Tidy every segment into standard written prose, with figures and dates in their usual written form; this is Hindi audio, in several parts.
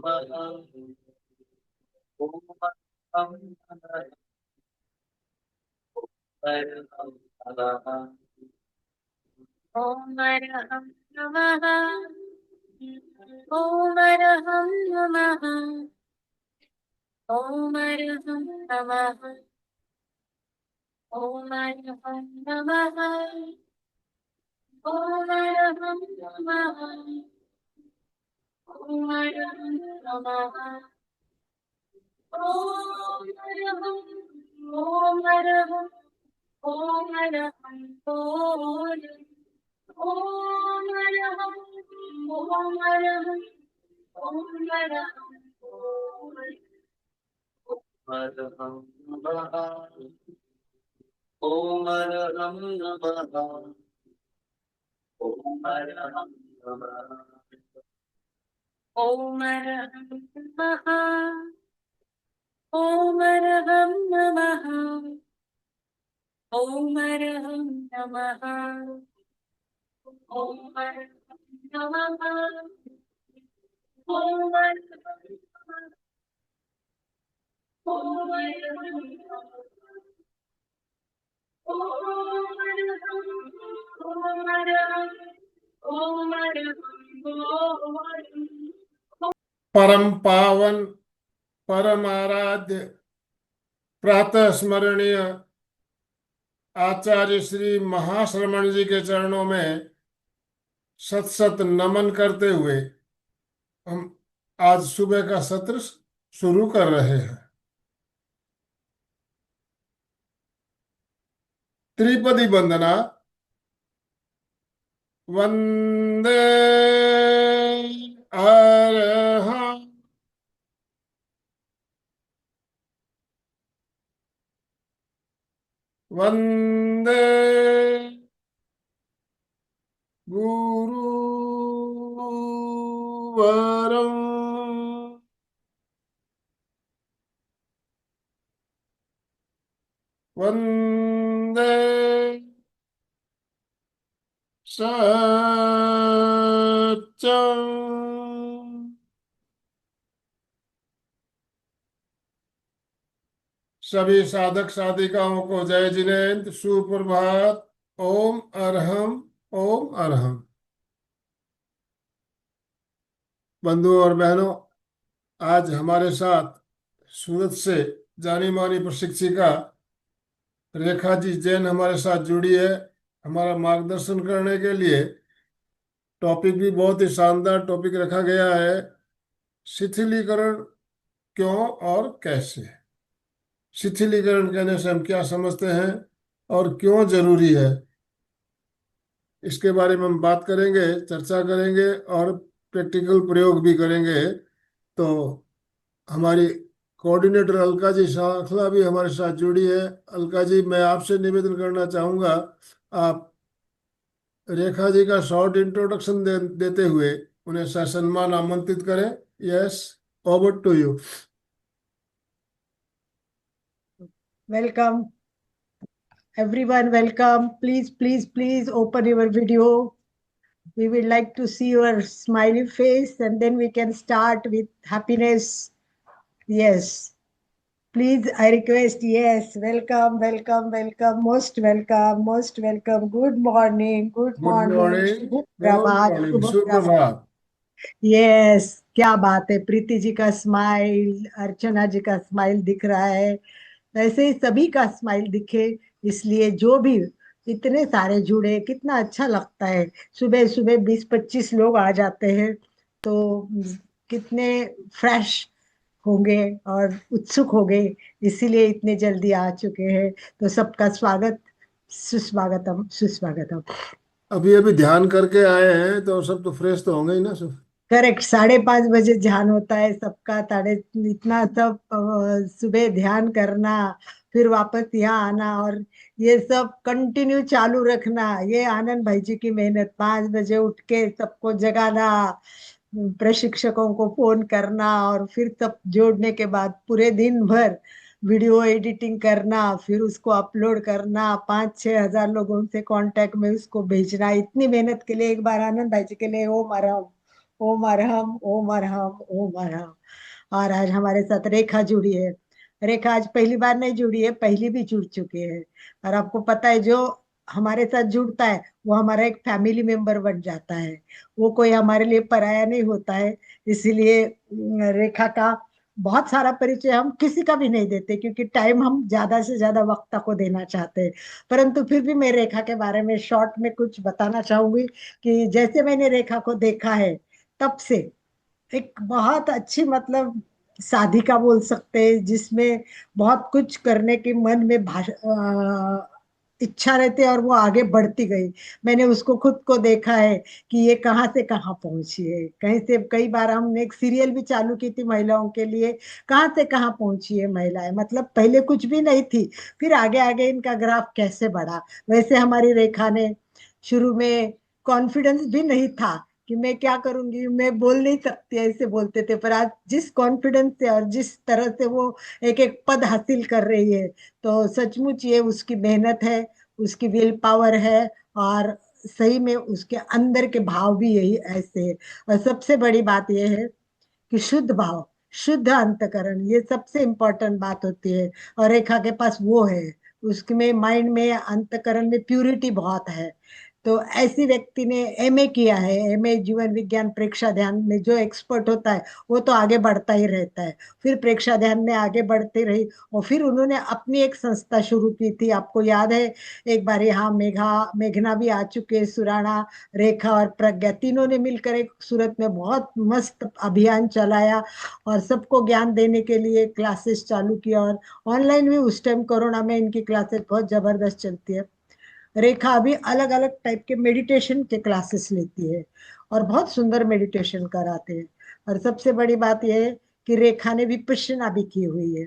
ओम अरहं नमः। ओम अरहं नमः। ओम अरहं नमः। ओम अरहं नमः। ओम अरहं नमः। ओम अरहं नमः। ओम अरहं। ओम अरहं। ओम अरहं बोल। ओम अरहं। ओम अरहं। ओम अरहं बोल। अरहं नमः। ओम अरहं नमः। ओम अरहं नमः। ओम अरहं नमः। ओम अरहं नमः। ओम अरहं नमः। ओम अरहं नमः। ओम अरहं नमः। ओम अरहं नमः। ओम अरहं। ओम अरहं। ओम अरहं। परम पावन परम आराध्य प्रातः स्मरणीय आचार्य श्री महाश्रमण जी के चरणों में सत सत नमन करते हुए हम आज सुबह का सत्र शुरू कर रहे हैं। त्रिपदी वंदना। वंदे अरहं। वंदे गुरुवरं। वंदे सत्यं। सभी साधक साधिकाओं को जय जिनेन्द्र, सुप्रभात। ओम अरहम। ओम अरहम। बंधुओं और बहनों, आज हमारे साथ सूरत से जानी मानी प्रशिक्षिका रेखा जी जैन हमारे साथ जुड़ी है हमारा मार्गदर्शन करने के लिए। टॉपिक भी बहुत ही शानदार टॉपिक रखा गया है, शिथिलीकरण क्यों और कैसे। शिथिलीकरण कहने से हम क्या समझते हैं और क्यों जरूरी है, इसके बारे में हम बात करेंगे, चर्चा करेंगे और प्रैक्टिकल प्रयोग भी करेंगे। तो हमारी कोऑर्डिनेटर अलका जी शाखला भी हमारे साथ जुड़ी है। अलका जी, मैं आपसे निवेदन करना चाहूँगा, आप रेखा जी का शॉर्ट इंट्रोडक्शन देते हुए उन्हें ससम्मान आमंत्रित करें। Yes, over to you. Welcome, everyone. Welcome. Please open your video. We would like to see your smiley face, and then we can start with happiness. Yes. Please, I request. Yes. Welcome. Most welcome. Most welcome. Good morning. Good good morning. Morning. Shubh good Prabhat. Morning, Shubh Prabhat. सुप्रभात। यस, क्या बात है। प्रीति जी का स्माइल, अर्चना जी का स्माइल दिख रहा है। वैसे ही सभी का स्माइल दिखे, इसलिए जो भी इतने सारे जुड़े, कितना अच्छा लगता है। सुबह सुबह 20-25 लोग आ जाते हैं तो कितने फ्रेश होंगे और उत्सुक हो गए, इसीलिए इतने जल्दी आ चुके हैं। तो सबका स्वागत, सुस्वागतम सुस्वागतम। अभी अभी ध्यान करके आए हैं तो सब तो फ्रेश तो होंगे ही ना सब। करेक्ट, 5:30 बजे ध्यान होता है सबका। साढ़े इतना सब सुबह ध्यान करना, फिर वापस यहाँ आना और ये सब कंटिन्यू चालू रखना, ये आनंद भाई जी की मेहनत। 5 बजे उठ के सबको जगाना, प्रशिक्षकों को फोन करना और फिर सब जोड़ने के बाद पूरे दिन भर वीडियो एडिटिंग करना, फिर उसको अपलोड करना, 5-6 हजार लोगों से कांटेक्ट में उसको भेजना। इतनी मेहनत के लिए एक बार आनंद भाई जी के लिए ओम अरहम, ओम अरहम, ओम अरहम, ओम अरहम। और आज हमारे साथ रेखा जुड़ी है। रेखा आज पहली बार नहीं जुड़ी है, पहली भी जुड़ चुकी है। और आपको पता है, जो हमारे साथ जुड़ता है वो हमारा एक फैमिली मेंबर बन जाता है। वो कोई हमारे लिए पराया नहीं होता है। इसीलिए रेखा का बहुत सारा परिचय हम किसी का भी नहीं देते, क्योंकि टाइम हम ज्यादा से ज्यादा वक्ता को देना चाहते हैं। परंतु फिर भी मैं रेखा के बारे में शॉर्ट में कुछ बताना चाहूंगी। कि जैसे मैंने रेखा को देखा है, तब से एक बहुत अच्छी, मतलब साधिका बोल सकते हैं, जिसमें बहुत कुछ करने की मन में इच्छा रहती है, और वो आगे बढ़ती गई। मैंने उसको खुद को देखा है कि ये कहाँ से कहाँ पहुंची है। कहीं से, कई बार हमने एक सीरियल भी चालू की थी महिलाओं के लिए, कहाँ से कहाँ पहुंची है महिलाएं, मतलब पहले कुछ भी नहीं थी, फिर आगे आगे इनका ग्राफ कैसे बढ़ा। वैसे हमारी रेखा ने शुरू में कॉन्फिडेंस भी नहीं था कि मैं क्या करूंगी, मैं बोल नहीं सकती, ऐसे बोलते थे। पर आज जिस कॉन्फिडेंस से और जिस तरह से वो एक एक पद हासिल कर रही है, तो सचमुच ये उसकी मेहनत है, उसकी विल पावर है। और सही में उसके अंदर के भाव भी यही ऐसे है। और सबसे बड़ी बात यह है कि शुद्ध भाव, शुद्ध अंतकरण, ये सबसे इम्पोर्टेंट बात होती है। और रेखा के पास वो है। उसके में माइंड में, अंतकरण में प्यूरिटी बहुत है। तो ऐसी व्यक्ति ने एमए किया है, एमए जीवन विज्ञान प्रेक्षा ध्यान में। जो एक्सपर्ट होता है वो तो आगे बढ़ता ही रहता है। फिर प्रेक्षा ध्यान में आगे बढ़ती रही, और फिर उन्होंने अपनी एक संस्था शुरू की थी, आपको याद है। एक बार यहाँ मेघना भी आ चुके हैं, सुराणा, रेखा और प्रज्ञा, तीनों ने मिलकर एक सूरत में बहुत मस्त अभियान चलाया, और सबको ज्ञान देने के लिए क्लासेस चालू किया। और ऑनलाइन भी उस टाइम कोरोना में इनकी क्लासेस बहुत जबरदस्त चलती है। रेखा अभी अलग अलग टाइप के मेडिटेशन के क्लासेस लेती है, और बहुत सुंदर मेडिटेशन कराते हैं। और सबसे बड़ी बात यह है कि रेखा ने विपश्यना भी की हुई है।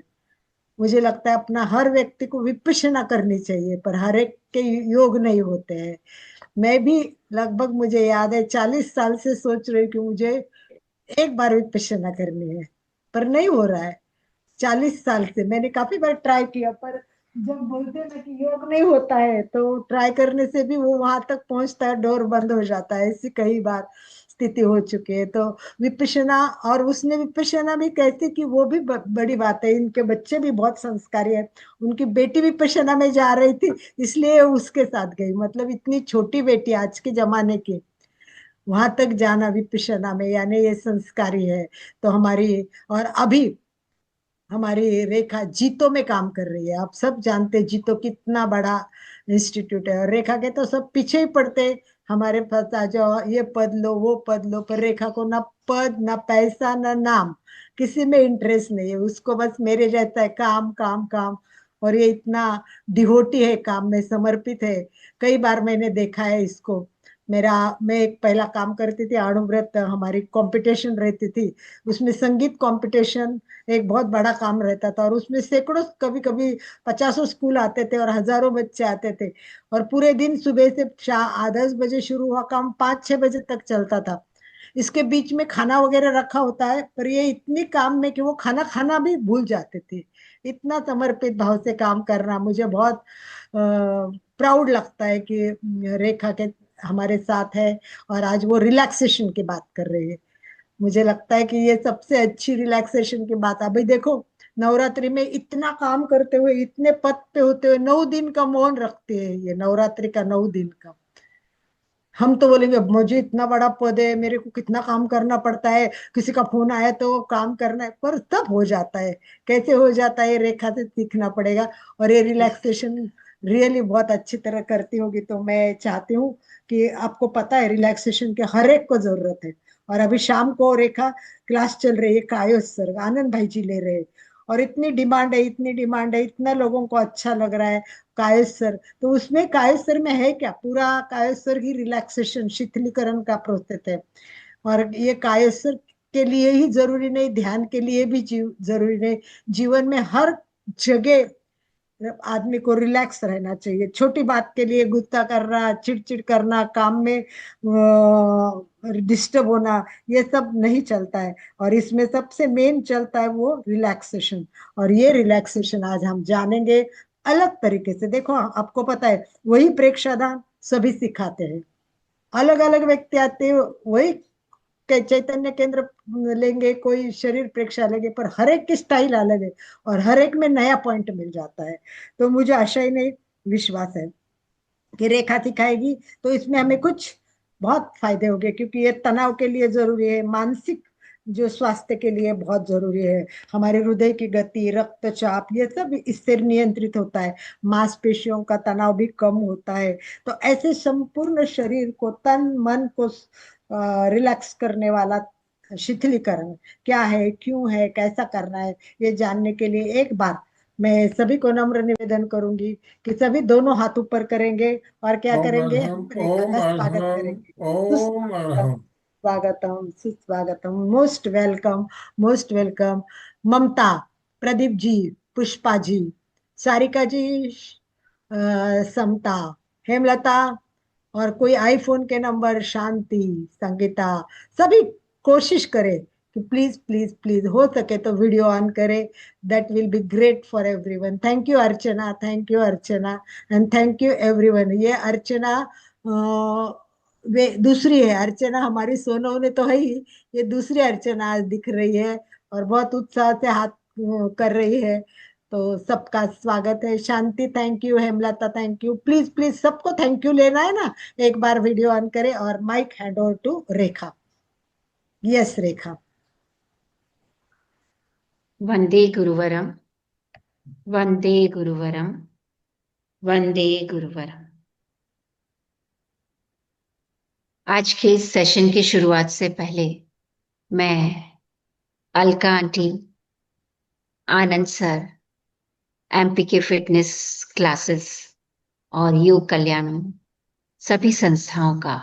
मुझे लगता है अपना हर व्यक्ति को विपश्यना करनी चाहिए, पर हर एक के योग नहीं होते हैं। मैं भी लगभग, मुझे याद है, 40 साल से सोच रही हूँ कि मुझे एक बार विपश्यना करनी है, पर नहीं हो रहा है। 40 साल से मैंने काफी बार ट्राई किया, पर जब बोलते हैं ना कि योग नहीं होता है, तो ट्राई करने से भी वो वहां तक पहुंचता है, डोर बंद हो जाता है। ऐसी कई बार स्थिति हो चुकी है। तो विपश्यना, और उसने विपश्यना भी कैसे की, वो भी बड़ी बात है। इनके बच्चे भी बहुत संस्कारी है। उनकी बेटी विपश्यना में जा रही थी, इसलिए उसके साथ गई। मतलब इतनी छोटी बेटी आज के जमाने की, वहां तक जाना विपश्यना में, यानी ये संस्कारी है। तो हमारी, और अभी हमारी रेखा जीतो में काम कर रही है। आप सब जानते हैं जीतो कितना बड़ा इंस्टीट्यूट है, और रेखा के तो सब पीछे ही पड़ते हैं, हमारे पास आ जाओ, ये पद लो, वो पद लो। पर रेखा को ना पद, ना पैसा, ना नाम, किसी में इंटरेस्ट नहीं है उसको। बस मेरे जैसा है, काम काम काम। और ये इतना डिवोटी है, काम में समर्पित है। कई बार मैंने देखा है इसको। मेरा, मैं एक पहला काम करती थी, अणुव्रत हमारी कंपटीशन रहती थी, उसमें संगीत कंपटीशन एक बहुत बड़ा काम रहता था। और उसमें सैकड़ों, कभी कभी 50 स्कूल आते थे, और हजारों बच्चे आते थे। और पूरे दिन सुबह से 10 बजे शुरू हुआ काम, 5-6 बजे तक चलता था। इसके बीच में खाना वगैरह रखा होता है, पर ये इतनी काम में कि वो खाना खाना भी भूल जाते थे। इतना समर्पित भाव से काम करना मुझे बहुत प्राउड लगता है कि रेखा के हमारे साथ है। और आज वो रिलैक्सेशन की बात कर रही है। मुझे लगता है कि ये सबसे अच्छी रिलैक्सेशन की बात। अभी देखो, नवरात्रि में इतना काम करते हुए, इतने पद पे होते हुए, 9 दिन का मौन रखते हैं, ये नवरात्रि का 9 दिन का। हम तो बोलेंगे मुझे इतना बड़ा पद है, मेरे को कितना काम करना पड़ता है, किसी का फोन आया तो काम करना है, पर तब हो जाता है। कैसे हो जाता है, रेखा से सीखना पड़ेगा। और ये रिलैक्सेशन रियली बहुत अच्छी तरह करती होगी। तो मैं चाहती हूँ कि, आपको पता है रिलैक्सेशन के हर एक को जरूरत है। और अभी शाम को रेखा क्लास चल रही है, कायोस सर, आनंद भाई जी ले रहे हैं। और इतनी डिमांड है, इतनी डिमांड है, इतना लोगों को अच्छा लग रहा है। कायस्थ सर, तो उसमें कायस्थ सर में है क्या, पूरा कायस्थ सर की रिलैक्सेशन, शिथिलीकरण का प्रोसेस है। और ये कायस्थ सर के लिए ही जरूरी नहीं, ध्यान के लिए भी जरूरी नहीं, जीवन में हर जगह आदमी को रिलैक्स रहना चाहिए। छोटी बात के लिए गुस्सा करना, चिड़चिड़ करना, काम में डिस्टर्ब होना, ये सब नहीं चलता है। और इसमें सबसे मेन चलता है वो रिलैक्सेशन। और ये रिलैक्सेशन आज हम जानेंगे अलग तरीके से। देखो, आपको पता है, वही प्रेक्षादान सभी सिखाते हैं। अलग अलग व्यक्ति आते हैं, वही चैतन्य केंद्र लेंगे, कोई शरीर प्रेक्षा लेंगे, पर हर एक की स्टाइल अलग है और हर एक में नया पॉइंट मिल जाता है। तो मुझे आशा ही नहीं, विश्वास है कि रेखा सिखाएगी तो इसमें हमें कुछ बहुत फायदे होंगे, क्योंकि ये तनाव के लिए जरूरी है, मानसिक जो स्वास्थ्य के लिए बहुत जरूरी है। हमारे हृदय की गति, रक्तचाप, ये सब इससे नियंत्रित होता है। मांसपेशियों का तनाव भी कम होता है। तो ऐसे संपूर्ण शरीर को, तन मन को रिलैक्स करने वाला शिथिलीकरण क्या है, क्यों है, कैसा करना है, ये जानने के लिए एक बार मैं सभी को नम्र निवेदन करूंगी कि सभी दोनों हाथ ऊपर करेंगे और क्या ओम करेंगे, अर्हम, हम रेखा ओम का स्वागत अर्हम, करेंगे। ओम सुस्वागतम, अर्हम। स्वागतम, सुस्वागतम, मोस्ट वेलकम, मोस्ट वेलकम। ममता, प्रदीप जी, पुष्पा जी, सारिका जी, समता, हेमलता, और कोई आईफोन के नंबर, शांति, संगीता, सभी कोशिश करें कि प्लीज प्लीज प्लीज हो सके तो वीडियो ऑन करें। That will be great for everyone. Thank you Archana, thank you Archana, and thank you everyone. ये अर्चना वे दूसरी है अर्चना, हमारी सोनू ने तो है ही, ये दूसरी अर्चना आज दिख रही है और बहुत उत्साह से हाथ कर रही है। तो सबका स्वागत है। Shanti thank you, Hemlata thank you, please please सबको थैंक यू लेना है ना। एक बार वीडियो ऑन करें और mike hand over to Rekha. Yes Rekha. वंदे गुरुवरम, वंदे गुरुवरम, वंदे गुरुवरम। आज के इस सेशन की शुरुआत से पहले मैं Alka aunty, Anand sir, MP के फिटनेस क्लासेस और योग कल्याण सभी संस्थाओं का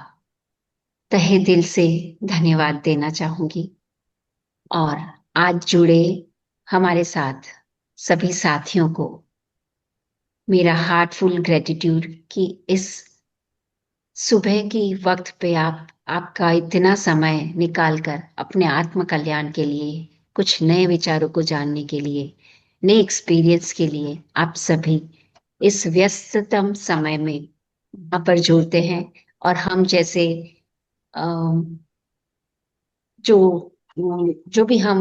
तहे दिल से धन्यवाद देना चाहूंगी। और आज जुड़े हमारे साथ सभी साथियों को मेरा हार्टफुल ग्रेटिट्यूड कि इस सुबह की वक्त पे आपका इतना समय निकालकर अपने आत्म कल्याण के लिए, कुछ नए विचारों को जानने के लिए, नए एक्सपीरियंस के लिए आप सभी इस व्यस्ततम समय में यहाँ पर जुड़ते हैं। और हम जैसे अम, जो जो भी हम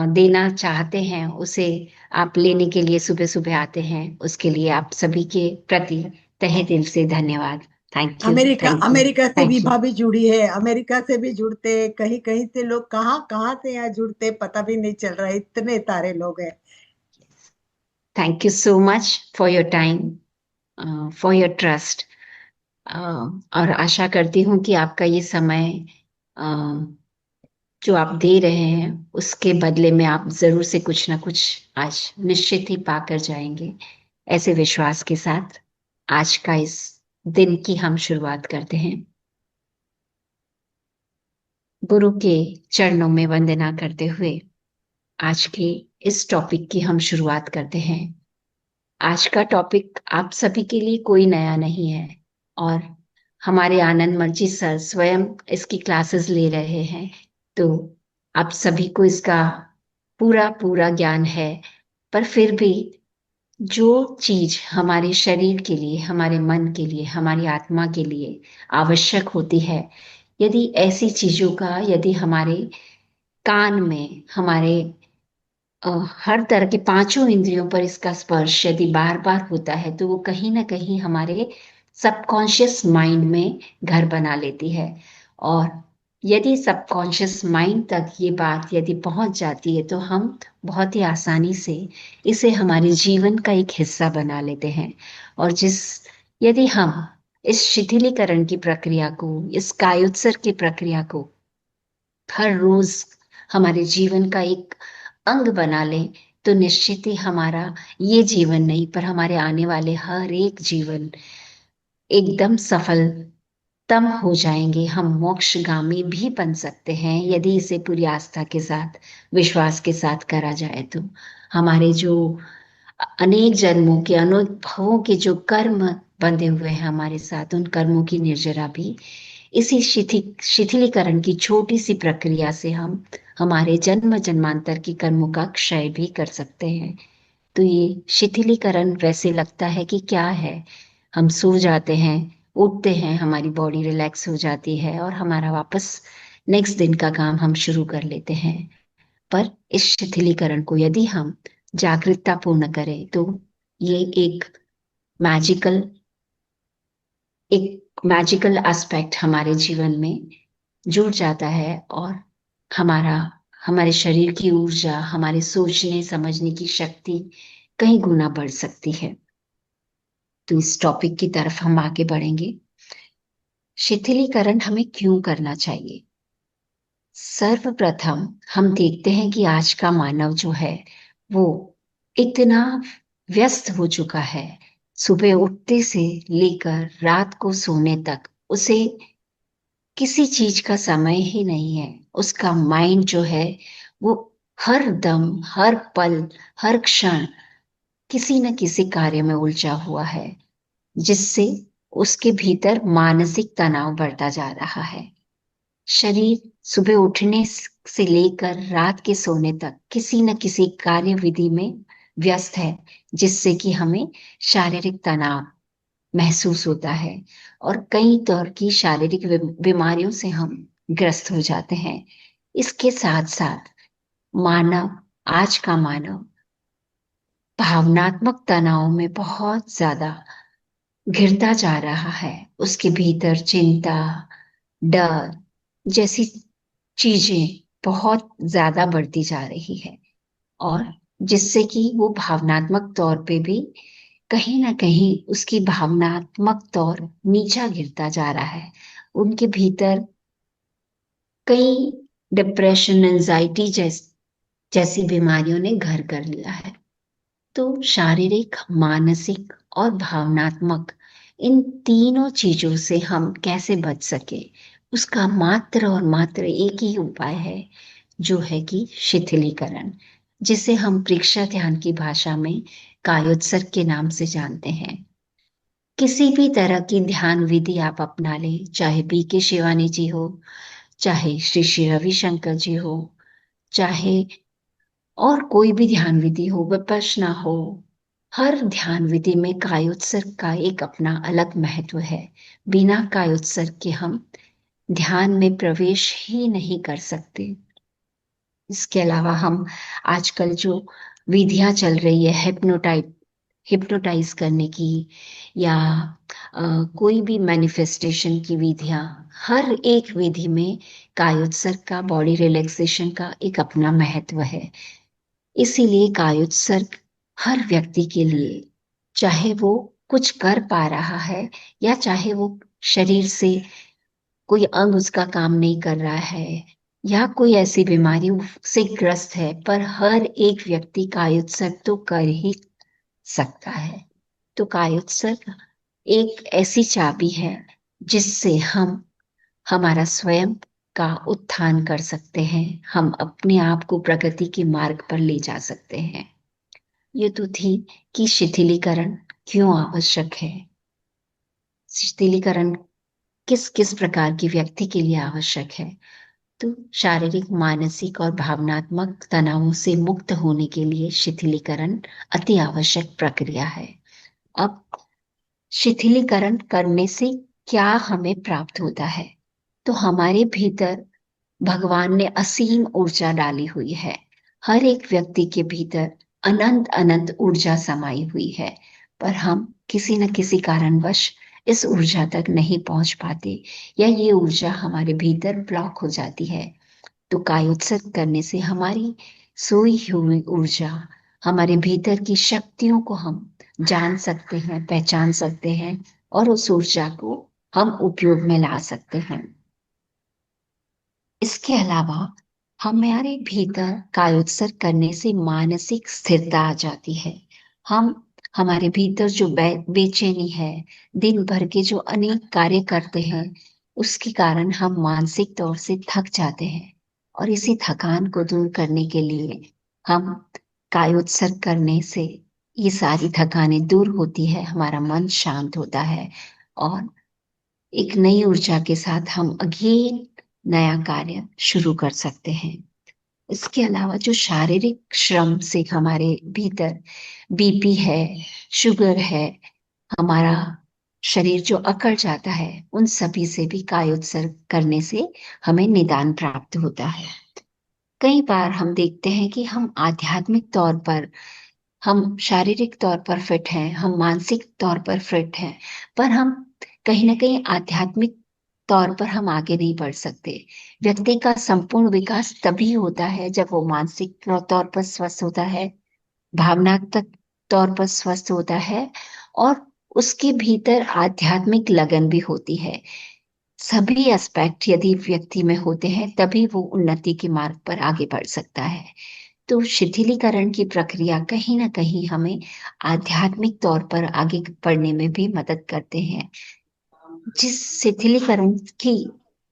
देना चाहते हैं उसे आप लेने के लिए सुबह सुबह आते हैं, उसके लिए आप सभी के प्रति तहे दिल से धन्यवाद। Thank you, America, thank you, America से थैंक यू। विभा भी जुड़ी है, अमेरिका से भी जुड़ते, कहीं कहीं से लोग कहाँ कहाँ से यहाँ जुड़ते पता भी नहीं चल रहा है, इतने सारे लोग हैं। Thank you so much for your time, for your trust. और आशा करती हूँ कि आपका ये समय जो आप दे रहे हैं उसके बदले में आप जरूर से कुछ ना कुछ आज निश्चित ही पाकर जाएंगे। ऐसे विश्वास के साथ आज का इस दिन की हम शुरुआत करते हैं। गुरु के चरणों में वंदना करते हुए आज के इस टॉपिक की हम शुरुआत करते हैं। आज का टॉपिक आप सभी के लिए कोई नया नहीं है और हमारे आनंद मर्जी सर स्वयं इसकी क्लासेस ले रहे हैं, तो आप सभी को इसका पूरा पूरा ज्ञान है। पर फिर भी जो चीज हमारे शरीर के लिए, हमारे मन के लिए, हमारी आत्मा के लिए आवश्यक होती है, यदि ऐसी चीजों का, यदि हमारे कान में, हमारे हर तरह के पांचों इंद्रियों पर इसका स्पर्श यदि बार बार होता है तो वो कहीं ना कहीं हमारे सबकॉन्शियस माइंड में घर बना लेती है। और यदि सबकॉन्शियस माइंड तक ये बात यदि पहुंच जाती है तो हम बहुत ही आसानी से इसे हमारे जीवन का एक हिस्सा बना लेते हैं। और यदि हम इस शिथिलीकरण की प्रक्रिया को, इस कायोत्सर्ग की प्रक्रिया को हर रोज हमारे जीवन का एक अंग बना लें तो निश्चित ही हमारा ये जीवन नहीं पर हमारे आने वाले हर एक जीवन एकदम सफलतम हो जाएंगे। हम मोक्षगामी भी बन सकते हैं यदि इसे पूरी आस्था के साथ, विश्वास के साथ करा जाए। तो हमारे जो अनेक जन्मों के, अनुभवों के जो कर्म बंधे हुए हैं हमारे साथ, उन कर्मों की निर्जरा भी इसी शिथिलीकरण की छोटी सी प्रक्रिया से हम हमारे जन्म जन्मांतर की कर्मों का क्षय भी कर सकते हैं। तो ये शिथिलीकरण वैसे लगता है कि क्या है, हम सो जाते हैं, उठते हैं, हमारी बॉडी रिलैक्स हो जाती है और हमारा वापस नेक्स्ट दिन का काम हम शुरू कर लेते हैं। पर इस शिथिलीकरण को यदि हम जागरूकता पूर्ण करें तो ये मैजिकल एक मैजिकल एस्पेक्ट हमारे जीवन में जुड़ जाता है और हमारा हमारे शरीर की ऊर्जा, हमारे सोचने समझने की शक्ति कई गुना बढ़ सकती है। तो इस टॉपिक की तरफ हम आगे बढ़ेंगे। शिथिलीकरण हमें क्यों करना चाहिए? सर्वप्रथम हम देखते हैं कि आज का मानव जो है वो इतना व्यस्त हो चुका है, सुबह उठते से लेकर रात को सोने तक उसे किसी चीज का समय ही नहीं है। उसका माइंड जो है वो हर दम, हर पल, हर क्षण किसी न किसी कार्य में उलझा हुआ है, जिससे उसके भीतर मानसिक तनाव बढ़ता जा रहा है। शरीर सुबह उठने से लेकर रात के सोने तक किसी न किसी कार्य विधि में व्यस्त है, जिससे कि हमें शारीरिक तनाव महसूस होता है और कई तरह की शारीरिक बीमारियों से हम ग्रस्त हो जाते हैं। इसके साथ साथ मानव आज का मानव भावनात्मक तनाव में बहुत ज्यादा घिरता जा रहा है। उसके भीतर चिंता, डर जैसी चीजें बहुत ज्यादा बढ़ती जा रही है और जिससे कि वो भावनात्मक तौर पे भी कहीं ना कहीं उसकी भावनात्मक तौर नीचा गिरता जा रहा है। उनके भीतर कई डिप्रेशन, एंजाइटी जैसी बीमारियों ने घर कर लिया है। तो शारीरिक, मानसिक और भावनात्मक इन तीनों चीजों से हम कैसे बच सके, उसका मात्र और मात्र एक ही उपाय है, जो है कि शिथिलीकरण, जिसे हम परीक्षा ध्यान की भाषा में कायोत्सर्ग के नाम से जानते हैं। किसी भी तरह की ध्यान विधि आप अपना लें, चाहे B.K. शिवानी जी हो, चाहे श्री श्री रविशंकर जी हो, चाहे और कोई भी ध्यान विधि हो, विपश्यना हो, हर ध्यान विधि में कायोत्सर्ग का एक अपना अलग महत्व है। बिना कायोत्सर्ग के हम ध्यान में प्रवेश ही नहीं कर सकते। इसके अलावा हम आजकल जो विधियां चल रही है हिप्नोटाइज करने की या कोई भी मैनिफेस्टेशन की विधियां, हर एक विधि में कायोत्सर्ग का, बॉडी रिलैक्सेशन का एक अपना महत्व है। इसीलिए कायोत्सर्ग हर व्यक्ति के लिए, चाहे वो कुछ कर पा रहा है या चाहे वो शरीर से कोई अंग उसका काम नहीं कर रहा है या कोई ऐसी बीमारी से ग्रस्त है, पर हर एक व्यक्ति कायोत्सर्ग तो कर ही सकता है। तो कायोत्सर्ग एक ऐसी चाबी है जिससे हम हमारा स्वयं का उत्थान कर सकते हैं, हम अपने आप को प्रगति के मार्ग पर ले जा सकते हैं। ये तो थी कि शिथिलीकरण क्यों आवश्यक है, शिथिलीकरण किस किस प्रकार की व्यक्ति के लिए आवश्यक है। तो शारीरिक, मानसिक और भावनात्मक तनावों से मुक्त होने के लिए शिथिलीकरण अति आवश्यक प्रक्रिया है। अब शिथिलीकरण करने से क्या हमें प्राप्त होता है? तो हमारे भीतर भगवान ने असीम ऊर्जा डाली हुई है। हर एक व्यक्ति के भीतर अनंत अनंत ऊर्जा समाई हुई है, पर हम किसी न किसी कारणवश इस ऊर्जा तक नहीं पहुंच पाते या ये ऊर्जा हमारे भीतर ब्लॉक हो जाती है। तो कायोत्सर्ग करने से हमारी सोई हुई ऊर्जा, हमारे भीतर की शक्तियों को हम जान सकते हैं, पहचान सकते हैं और उस ऊर्जा को हम उपयोग में ला सकते हैं। इसके अलावा हमारे भीतर कायोत्सर्ग करने से मानसिक स्थिरता आ जाती है। हम हमारे भीतर जो बेचैनी है, दिन भर के जो अनेक कार्य करते हैं, उसके कारण हम मानसिक तौर से थक जाते हैं और इसी थकान को दूर करने के लिए हम कायोत्सर्ग करने से ये सारी थकानें दूर होती है, हमारा मन शांत होता है और एक नई ऊर्जा के साथ हम अगेन नया कार्य शुरू कर सकते हैं। इसके अलावा जो शारीरिक श्रम से हमारे भीतर BP है, शुगर है, हमारा शरीर जो अकड़ जाता है, उन सभी से भी कायोत्सर्ग करने से हमें निदान प्राप्त होता है। कई बार हम देखते हैं कि हम आध्यात्मिक तौर पर, हम शारीरिक तौर पर फिट हैं, हम मानसिक तौर पर फिट हैं, पर हम कहीं ना कहीं आध्यात्मिक तौर पर हम आगे नहीं बढ़ सकते। व्यक्ति का संपूर्ण विकास तभी होता है जब वो मानसिक तौर पर स्वस्थ होता है, भावनात्मक तौर पर स्वस्थ होता है, और उसके भीतर आध्यात्मिक लगन भी होती है। सभी एस्पेक्ट यदि व्यक्ति में होते हैं तभी वो उन्नति के मार्ग पर आगे बढ़ सकता है। तो शिथिलीकरण की प्रक्रिया कहीं ना कहीं हमें आध्यात्मिक तौर पर आगे बढ़ने में भी मदद करते हैं। जिस शिथिलीकरण की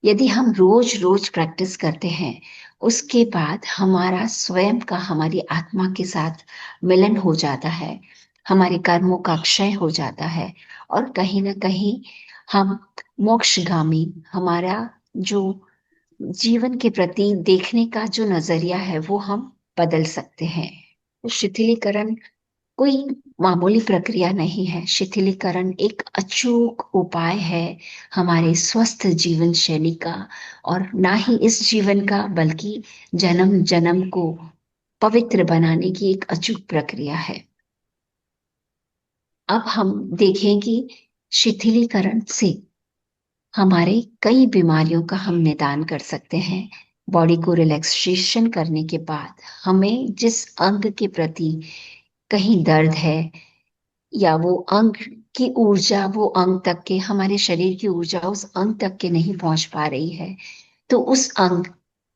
यदि हम रोज रोज प्रैक्टिस करते हैं, उसके बाद हमारा स्वयं का, हमारी आत्मा के साथ मिलन हो जाता है, हमारे कर्मों का क्षय हो जाता है, और कहीं ना कहीं हम मोक्षगामी, हमारा जो जीवन के प्रति देखने का जो नजरिया है वो हम बदल सकते हैं। तो शिथिलीकरण कोई मामूली प्रक्रिया नहीं है। शिथिलीकरण एक अचूक उपाय है हमारे स्वस्थ जीवन शैली का, और ना ही इस जीवन का बल्कि जन्म जन्म को पवित्र बनाने की एक अचूक प्रक्रिया है। अब हम देखें कि शिथिलीकरण से हमारे कई बीमारियों का हम निदान कर सकते हैं। बॉडी को रिलैक्सेशन करने के बाद हमें जिस अंग के प्रति कहीं दर्द है, या वो अंग की ऊर्जा वो अंग तक के, हमारे शरीर की ऊर्जा उस अंग तक के नहीं पहुंच पा रही है, तो उस अंग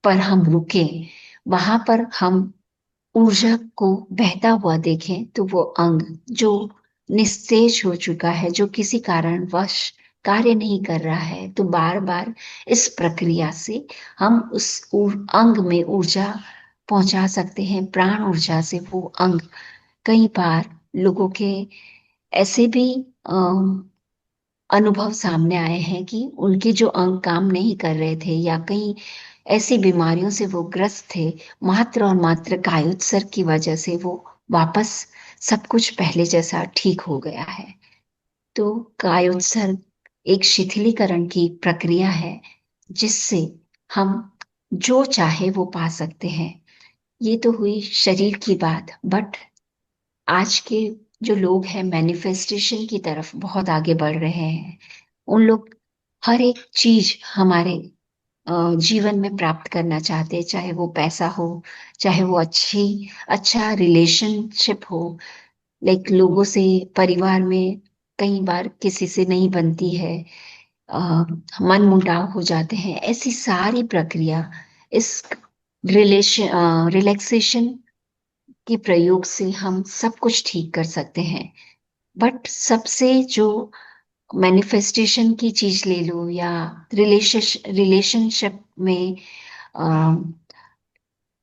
पर हम रुके, वहां पर हम ऊर्जा को बहता हुआ देखें, तो वो अंग जो निस्तेज हो चुका है, जो किसी कारणवश कार्य नहीं कर रहा है, तो बार बार इस प्रक्रिया से हम उस अंग में ऊर्जा पहुंचा सकते हैं। प्राण ऊर्जा से वो अंग, कई बार लोगों के ऐसे भी अनुभव सामने आए हैं कि उनके जो अंग काम नहीं कर रहे थे, या कई ऐसी बीमारियों से वो ग्रस्त थे, मात्र और मात्र कायोत्सर्ग की वजह से वो वापस सब कुछ पहले जैसा ठीक हो गया है। तो कायोत्सर्ग एक शिथिलीकरण की प्रक्रिया है जिससे हम जो चाहे वो पा सकते हैं। ये तो हुई शरीर की बात, बट आज के जो लोग हैं मैनिफेस्टेशन की तरफ बहुत आगे बढ़ रहे हैं। उन लोग हर एक चीज हमारे जीवन में प्राप्त करना चाहते हैं, चाहे वो पैसा हो, चाहे वो अच्छा रिलेशनशिप हो। लाइक लोगों से, परिवार में कई बार किसी से नहीं बनती है, अ, मन मुटाव हो जाते हैं। ऐसी सारी प्रक्रिया इस रिलैक्सेशन के प्रयोग से हम सब कुछ ठीक कर सकते हैं। बट सबसे जो मैनिफेस्टेशन की चीज ले लो, या रिलेशनशिप में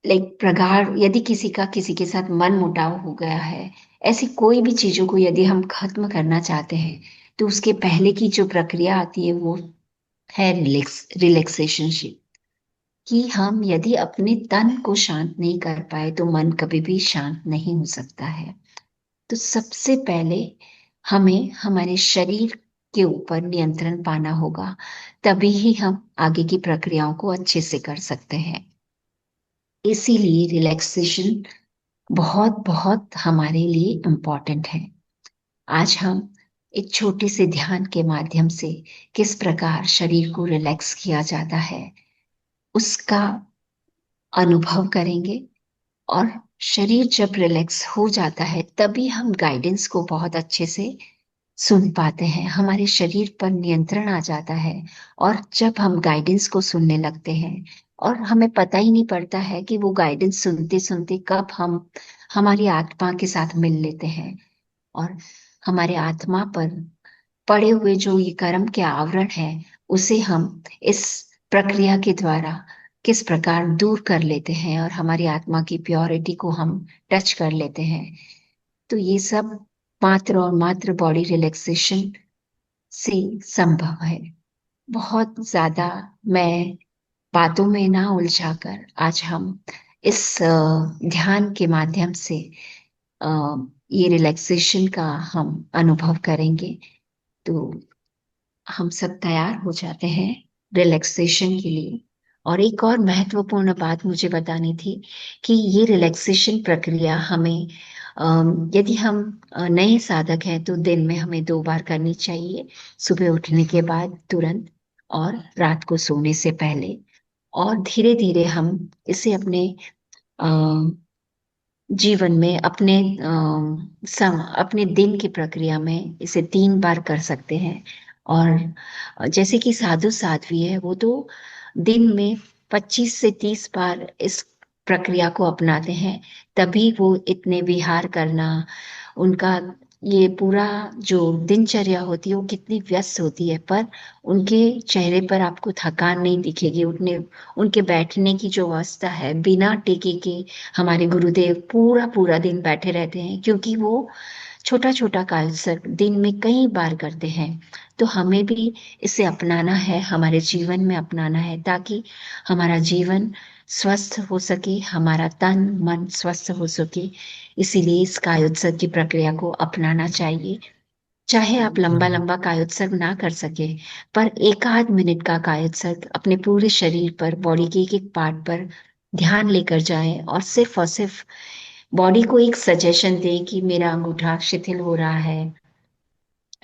लाइक प्रगाढ़, यदि किसी का किसी के साथ मन मुटाव हो गया है, ऐसी कोई भी चीजों को यदि हम खत्म करना चाहते हैं, तो उसके पहले की जो प्रक्रिया आती है वो है रिलैक्सेशनशिप। कि हम यदि अपने तन को शांत नहीं कर पाए तो मन कभी भी शांत नहीं हो सकता है। तो सबसे पहले हमें हमारे शरीर के ऊपर नियंत्रण पाना होगा, तभी ही हम आगे की प्रक्रियाओं को अच्छे से कर सकते हैं। इसीलिए रिलैक्सेशन बहुत बहुत हमारे लिए इम्पोर्टेंट है। आज हम एक छोटे से ध्यान के माध्यम से किस प्रकार शरीर को रिलैक्स किया जाता है उसका अनुभव करेंगे। और शरीर जब रिलैक्स हो जाता है तभी हम गाइडेंस को बहुत अच्छे से सुन पाते हैं, हमारे शरीर पर नियंत्रण आ जाता है। और जब हम गाइडेंस को सुनने लगते हैं, और हमें पता ही नहीं पड़ता है कि वो गाइडेंस सुनते सुनते कब हम हमारी आत्मा के साथ मिल लेते हैं, और हमारे आत्मा पर पड़े हुए जो ये कर्म के आवरण है उसे हम इस प्रक्रिया के द्वारा किस प्रकार दूर कर लेते हैं, और हमारी आत्मा की प्योरिटी को हम टच कर लेते हैं। तो ये सब मात्र और मात्र बॉडी रिलैक्सेशन से संभव है। बहुत ज्यादा मैं बातों में ना उलझाकर आज हम इस ध्यान के माध्यम से अ, ये रिलैक्सेशन का हम अनुभव करेंगे। तो हम सब तैयार हो जाते हैं रिलैक्सेशन के लिए। और एक और महत्वपूर्ण बात मुझे बतानी थी कि ये रिलैक्सेशन प्रक्रिया हमें यदि हम नए साधक हैं तो दिन में हमें 2 बार करनी चाहिए, सुबह उठने के बाद तुरंत और रात को सोने से पहले। और धीरे धीरे हम इसे अपने जीवन में अपने दिन की प्रक्रिया में इसे 3 बार कर सकते हैं। और जैसे कि साधु साध्वी है, वो तो दिन में 25 से 30 बार इस प्रक्रिया को अपनाते हैं, तभी वो इतने विहार करना, उनका ये पूरा जो दिनचर्या होती है वो कितनी व्यस्त होती है, पर उनके चेहरे पर आपको थकान नहीं दिखेगी। उनके बैठने की जो अवस्था है, बिना टेके के हमारे गुरुदेव पूरा पूरा दिन बैठे रहते हैं, क्योंकि वो छोटा छोटा कालसर्प दिन में कई बार करते हैं। तो हमें भी इसे अपनाना है, हमारे जीवन में अपनाना है, ताकि हमारा जीवन स्वस्थ हो सके, हमारा तन मन स्वस्थ हो सके। इसीलिए इस कायोत्सर्ग की प्रक्रिया को अपनाना चाहिए। चाहे आप लंबा लंबा कायोत्सर्ग ना कर सके, पर 1 आध मिनट का कायोत्सर्ग अपने पूरे शरीर पर, बॉडी के एक एक पार्ट पर ध्यान लेकर जाएं और सिर्फ बॉडी को एक सजेशन दें कि मेरा अंगूठा शिथिल हो रहा है,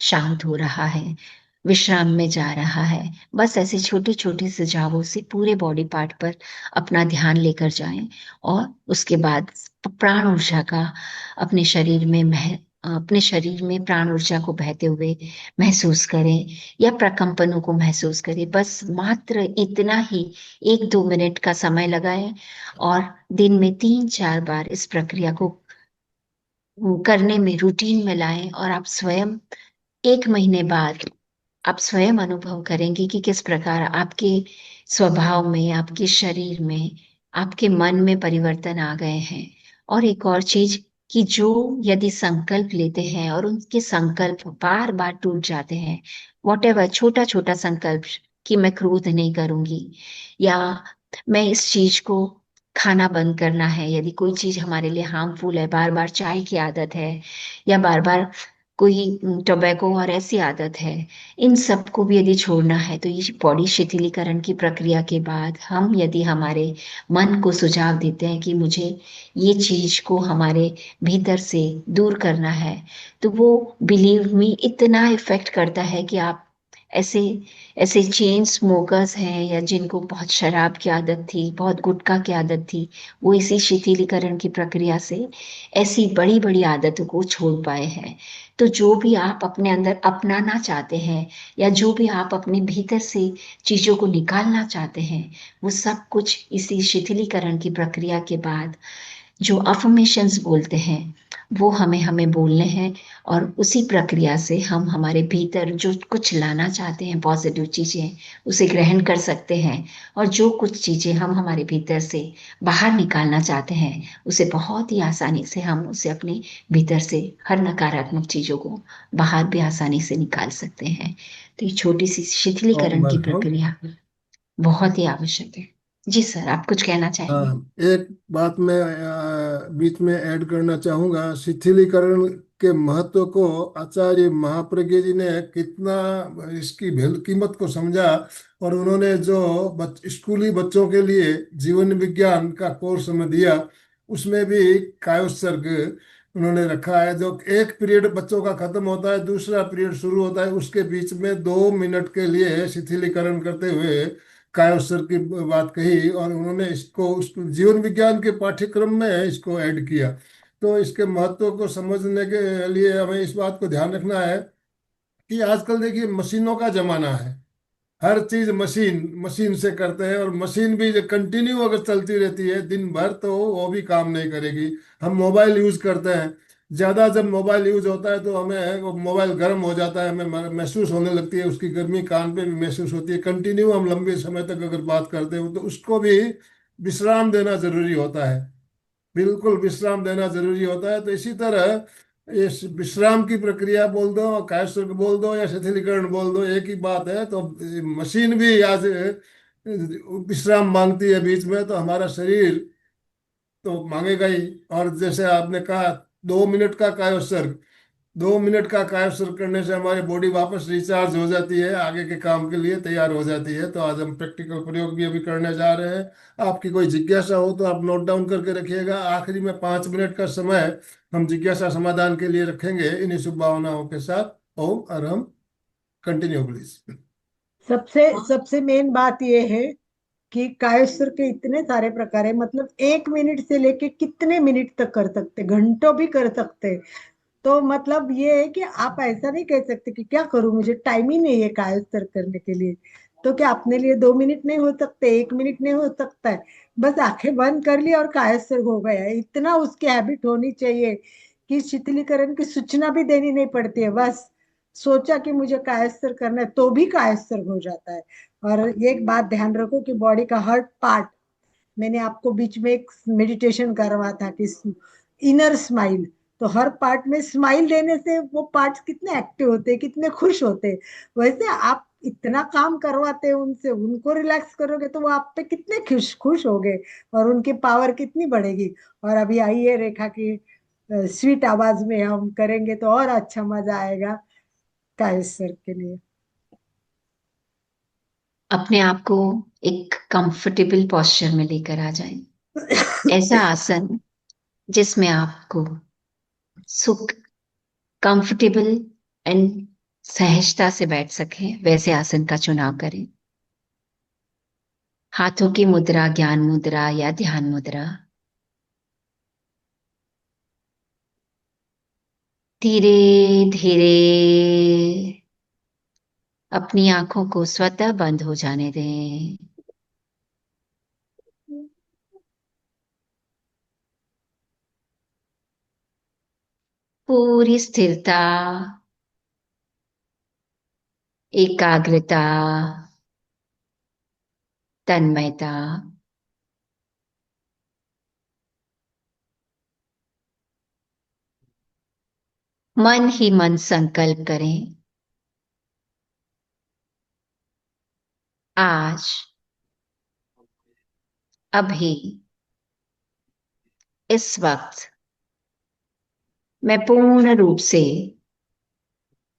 शांत हो रहा है, विश्राम में जा रहा है। बस ऐसे छोटे छोटे सुझावों से पूरे बॉडी पार्ट पर अपना ध्यान लेकर जाएं। और उसके बाद प्राण ऊर्जा का अपने शरीर में अपने शरीर में प्राण ऊर्जा को बहते हुए महसूस करें, या प्रकंपनों को महसूस करें। बस मात्र इतना ही 1-2 मिनट का समय लगाएं और दिन में 3-4 बार इस प्रक्रिया को करने में, रूटीन में लाएं। और आप स्वयं 1 महीने बाद आप स्वयं अनुभव करेंगे कि किस प्रकार आपके स्वभाव में, आपके शरीर में, आपके मन में परिवर्तन आ गए हैं। और एक और चीज, कि जो यदि संकल्प लेते हैं और उनके संकल्प बार बार टूट जाते हैं, वॉट एवर, छोटा छोटा संकल्प कि मैं क्रोध नहीं करूंगी, या मैं इस चीज को खाना बंद करना है, यदि कोई चीज हमारे लिए हार्मफुल है, बार बार चाय की आदत है, या बार बार कोई टोबैको और ऐसी आदत है, इन सब को भी यदि छोड़ना है, तो ये बॉडी शिथिलीकरण की प्रक्रिया के बाद हम यदि हमारे मन को सुझाव देते हैं कि मुझे ये चीज को हमारे भीतर से दूर करना है, तो वो बिलीव मी इतना इफेक्ट करता है कि आप ऐसे ऐसे चेन स्मोकर्स हैं, या जिनको बहुत शराब की आदत थी, बहुत गुटखा की आदत थी, वो इसी शिथिलीकरण की प्रक्रिया से ऐसी बड़ी बड़ी आदतों को छोड़ पाए हैं। तो जो भी आप अपने अंदर अपनाना चाहते हैं, या जो भी आप अपने भीतर से चीजों को निकालना चाहते हैं, वो सब कुछ इसी शिथिलीकरण की प्रक्रिया के बाद जो अफर्मेशंस बोलते हैं, वो हमें हमें बोलने हैं। और उसी प्रक्रिया से हम हमारे भीतर जो कुछ लाना चाहते हैं, पॉजिटिव चीजें, उसे ग्रहण कर सकते हैं। और जो कुछ चीजें हम हमारे भीतर से बाहर निकालना चाहते हैं, उसे बहुत ही आसानी से हम उसे अपने भीतर से, हर नकारात्मक चीजों को बाहर भी आसानी से निकाल सकते हैं। तो ये छोटी सी शिथिलीकरण की वंडरफुल। प्रक्रिया बहुत ही आवश्यक है। जी सर, आप कुछ कहना चाहेंगे? हाँ, एक बात मैं बीच में ऐड करना चाहूंगा। शिथिलीकरण के महत्व को आचार्य महाप्रज्ञ जी ने कितना इसकी कीमत को समझा। और उन्होंने जो स्कूली बच्चों के लिए जीवन विज्ञान का कोर्स में दिया, उसमें भी कायोत्सर्ग उन्होंने रखा है। जो एक पीरियड बच्चों का खत्म होता है, दूसरा पीरियड शुरू होता है, उसके बीच में 2 मिनट के लिए शिथिलीकरण करते हुए कायोत्सर्ग की बात कही। और उन्होंने इसको उस जीवन विज्ञान के पाठ्यक्रम में इसको ऐड किया। तो इसके महत्व को समझने के लिए हमें इस बात को ध्यान रखना है कि आजकल देखिए मशीनों का जमाना है। हर चीज मशीन मशीन से करते हैं, और मशीन भी कंटिन्यू अगर चलती रहती है दिन भर तो वो भी काम नहीं करेगी। हम मोबाइल यूज करते हैं, ज्यादा जब मोबाइल यूज होता है तो हमें वो मोबाइल गर्म हो जाता है, हमें महसूस होने लगती है, उसकी गर्मी कान पे भी महसूस होती है। कंटिन्यू हम लंबे समय तक अगर बात करते हो तो उसको भी विश्राम देना जरूरी होता है। बिल्कुल विश्राम देना जरूरी होता है। तो इसी तरह इस विश्राम की प्रक्रिया बोल दो, कायस्थ बोल दो, या शिथिलीकरण बोल दो, एक ही बात है। तो मशीन भी आज विश्राम मांगती है बीच में, तो हमारा शरीर तो मांगेगा ही। और जैसे आपने कहा 2 मिनट का कायोत्सर्ग, 2 मिनट का कायस्थ करने से हमारी बॉडी वापस रिचार्ज हो जाती है, आगे के काम के लिए तैयार हो जाती है। तो आज हम प्रैक्टिकल प्रयोग भी अभी करने जा रहे हैं। आपकी कोई जिज्ञासा हो तो आप नोट डाउन करके रखिएगा। आखिरी में 5 मिनट का समय हम जिज्ञासा समाधान के लिए रखेंगे। इन्हीं शुभ भावनाओं के साथ ओम और हम कंटिन्यू प्लीज। सबसे सबसे मेन बात यह है कि कायस्त्र के इतने सारे प्रकार है, मतलब 1 मिनट से लेके कितने मिनट तक कर सकते, घंटों भी कर सकते। तो मतलब ये है कि आप ऐसा नहीं कह सकते कि क्या करूं, मुझे टाइम ही नहीं है कायस्त्र करने के लिए। तो क्या अपने लिए 2 मिनट नहीं हो सकते, 1 मिनट नहीं हो सकता है? बस आंखें बंद कर ली और कायस्त्र हो गया। इतना उसकी हैबिट होनी चाहिए कि शीतलीकरण की सूचना भी देनी नहीं पड़ती है। बस सोचा कि मुझे कायस्त्र करना है तो भी कायस्त्र हो जाता है। और ये एक बात ध्यान रखो कि बॉडी का हर पार्ट, मैंने आपको बीच में एक मेडिटेशन करवा था कि इनर स्माइल, तो हर पार्ट में स्माइल देने से वो पार्ट्स कितने एक्टिव होते हैं, कितने खुश होते हैं। वैसे आप इतना काम करवाते हैं उनसे, उनको रिलैक्स करोगे तो वो आप पे कितने खुश खुश होंगे और उनकी पावर कितनी बढ़ेगी। और अभी आइए रेखा की स्वीट आवाज में हम करेंगे तो और अच्छा मजा आएगा कायस्वर के लिए। अपने आप को एक कंफर्टेबल पोस्चर में लेकर आ जाएं। ऐसा आसन जिसमें आपको सुख, कंफर्टेबल एंड सहजता से बैठ सके, वैसे आसन का चुनाव करें। हाथों की मुद्रा ज्ञान मुद्रा या ध्यान मुद्रा। धीरे धीरे अपनी आंखों को स्वतः बंद हो जाने दें। पूरी स्थिरता, एकाग्रता, तन्मयता। मन ही मन संकल्प करें, आज, अभी, इस वक्त मैं पूर्ण रूप से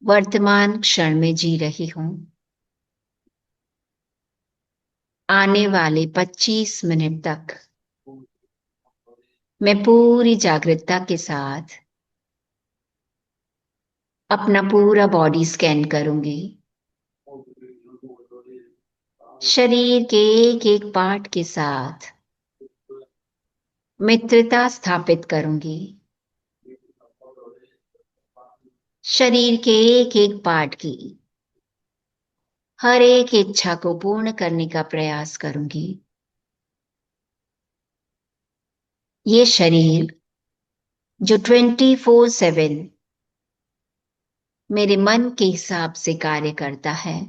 वर्तमान क्षण में जी रही हूं। आने वाले 25 मिनट तक मैं पूरी जागरूकता के साथ अपना पूरा बॉडी स्कैन करूंगी। शरीर के एक एक पार्ट के साथ मित्रता स्थापित करूंगी। शरीर के एक एक पार्ट की हर एक इच्छा को पूर्ण करने का प्रयास करूंगी। ये शरीर जो 24/7 मेरे मन के हिसाब से कार्य करता है,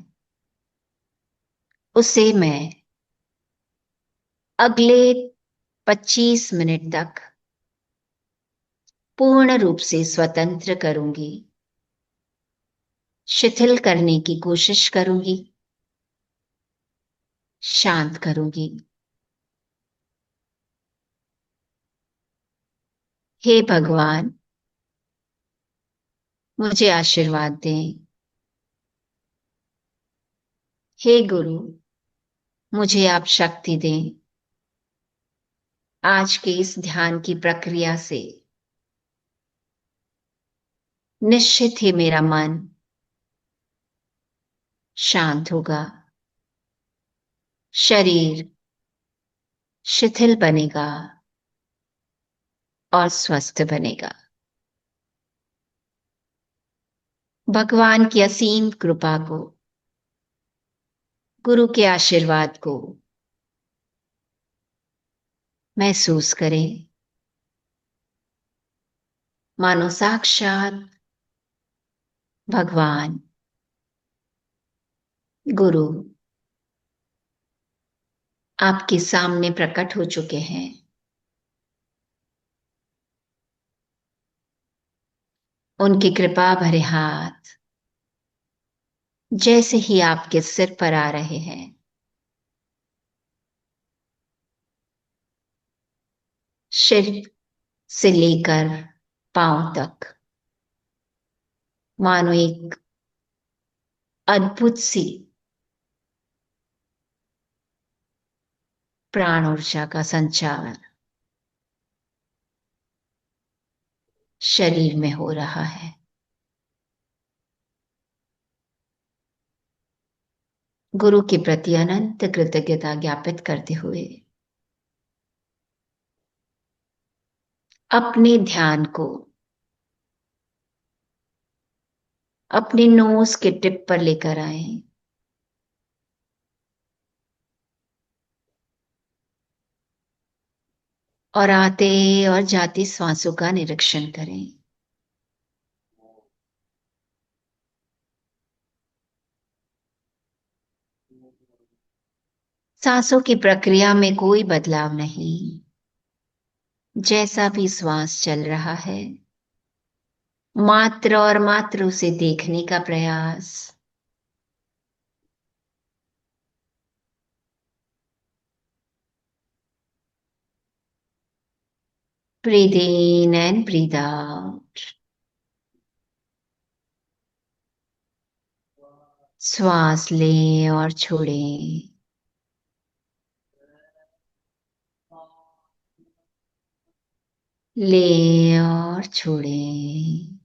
उसे मैं अगले 25 मिनट तक पूर्ण रूप से स्वतंत्र करूंगी, शिथिल करने की कोशिश करूंगी, शांत करूंगी। हे भगवान, मुझे आशीर्वाद दें। हे गुरु, मुझे आप शक्ति दें। आज के इस ध्यान की प्रक्रिया से निश्चित ही मेरा मन शांत होगा, शरीर शिथिल बनेगा और स्वस्थ बनेगा। भगवान की असीम कृपा को, गुरु के आशीर्वाद को महसूस करें, मानो साक्षात भगवान, गुरु आपके सामने प्रकट हो चुके हैं। उनकी कृपा भरे हाथ जैसे ही आपके सिर पर आ रहे हैं, सिर से लेकर पांव तक मानो एक अद्भुत सी प्राण ऊर्जा का संचार शरीर में हो रहा है। गुरु के प्रति अनंत कृतज्ञता ज्ञापित करते हुए अपने ध्यान को अपने नोज के टिप पर लेकर आए। और आते और जाते श्वासों का निरीक्षण करें। सांसों की प्रक्रिया में कोई बदलाव नहीं। जैसा भी श्वास चल रहा है मात्र और मात्र उसे देखने का प्रयास। Breathe in and breathe out. श्वास लें और छोड़ें। लें और छोड़ें।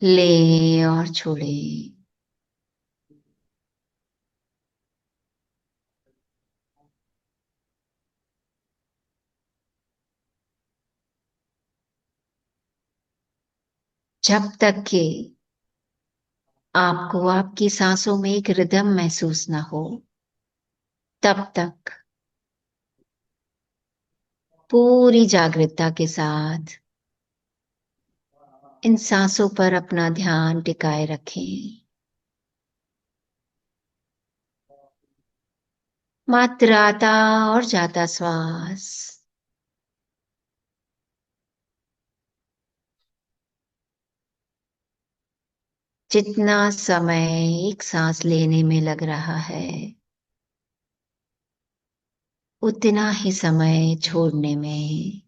लें और छोड़ें। जब तक कि आपको आपकी सांसों में एक रिदम महसूस ना हो तब तक पूरी जागरूकता के साथ इन सांसों पर अपना ध्यान टिकाए रखें। मात्र आता और जाता श्वास। जितना समय एक सांस लेने में लग रहा है उतना ही समय छोड़ने में,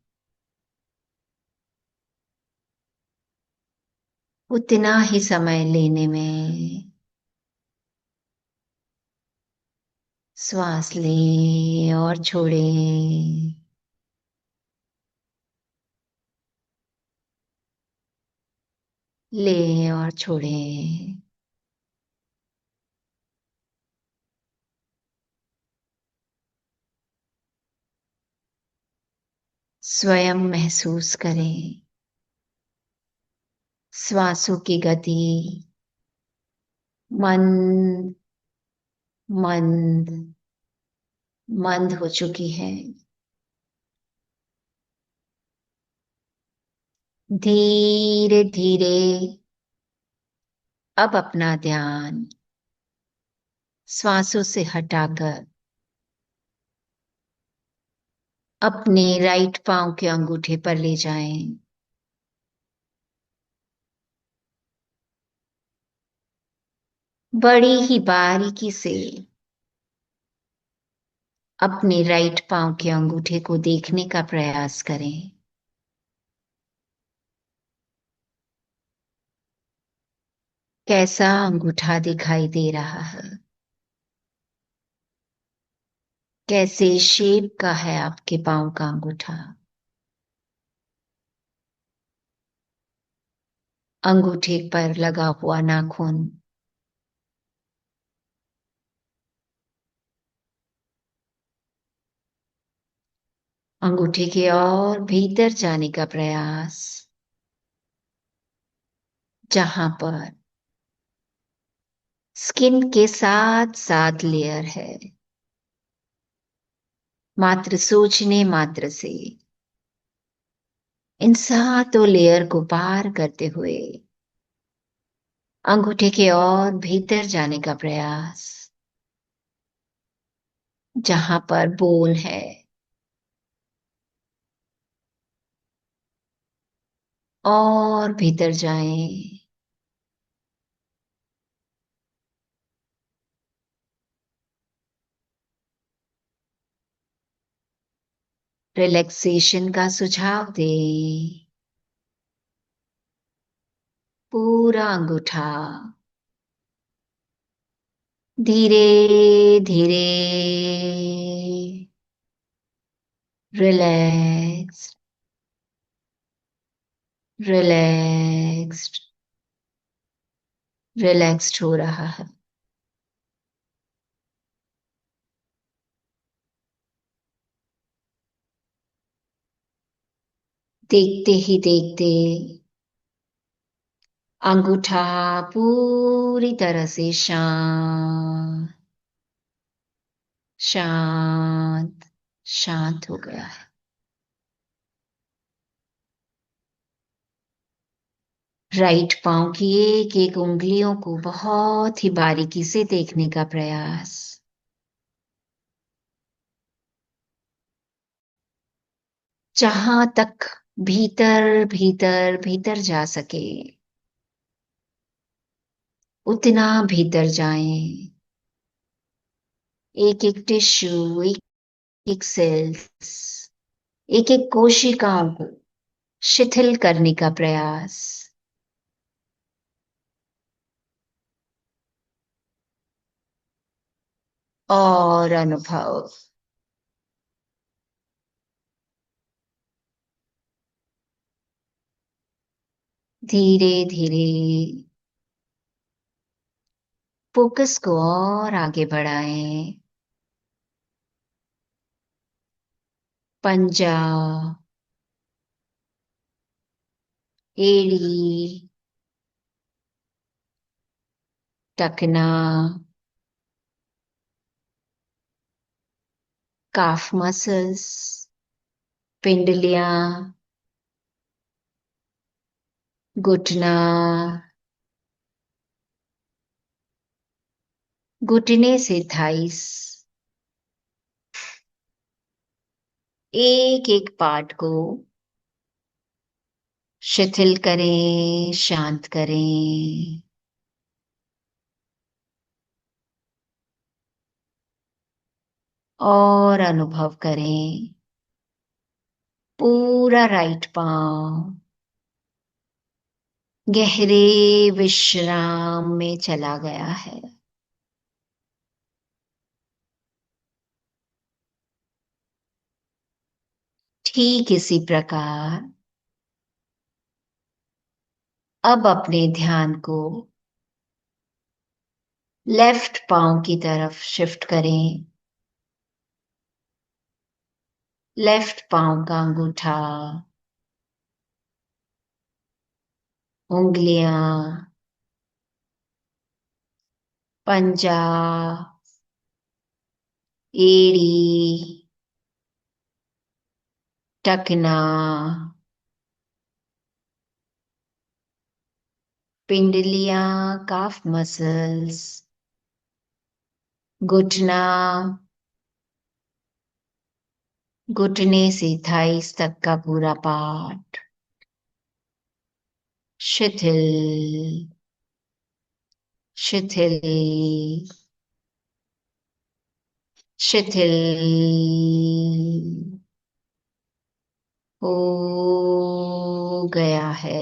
उतना ही समय लेने में। श्वास लें और छोड़ें। लें और छोड़ें। स्वयं महसूस करें श्वासों की गति मंद मंद मंद हो चुकी है। धीरे धीरे अब अपना ध्यान श्वासों से हटाकर अपने राइट पांव के अंगूठे पर ले जाएं। बड़ी ही बारीकी से अपने राइट पांव के अंगूठे को देखने का प्रयास करें। कैसा अंगूठा दिखाई दे रहा है, कैसे शेप का है आपके पांव का अंगूठा। अंगूठे पर लगा हुआ नाखून अंगूठे के और भीतर जाने का प्रयास, जहां पर स्किन के साथ साथ लेयर है। मात्र सोचने मात्र से इन सातों लेयर को पार करते हुए अंगूठे के और भीतर जाने का प्रयास, जहां पर बोन है। और भीतर जाएं। रिलैक्सेशन का सुझाव दे। पूरा अंगूठा धीरे धीरे रिलैक्स रिलैक्स्ड रिलैक्स्ड हो रहा है। देखते ही देखते अंगूठा पूरी तरह से शांत शांत शांत हो गया है। राइट पांव की एक एक उंगलियों को बहुत ही बारीकी से देखने का प्रयास। जहां तक भीतर भीतर भीतर जा सके उतना भीतर जाएं। एक एक टिश्यू, एक एक सेल्स, एक एक कोशिकाओं को शिथिल करने का प्रयास। और अनुभव। धीरे धीरे फोकस को और आगे बढ़ाएं। पंजा, एड़ी, टखना, काफ मसल्स, पिंडलियां, घुटना, घुटने से थाइस। एक एक पार्ट को शिथिल करें, शांत करें। और अनुभव करें पूरा राइट पांव गहरे विश्राम में चला गया है। ठीक इसी प्रकार अब अपने ध्यान को लेफ्ट पांव की तरफ शिफ्ट करें। लेफ्ट पांव का अंगूठा, उंगलियां, पंजा, एड़ी, टखना, पिंडलियां, काफ मसल्स, घुटना, घुटने से थाइस तक का पूरा पार्ट शिथिल शिथिल शिथिल हो गया है।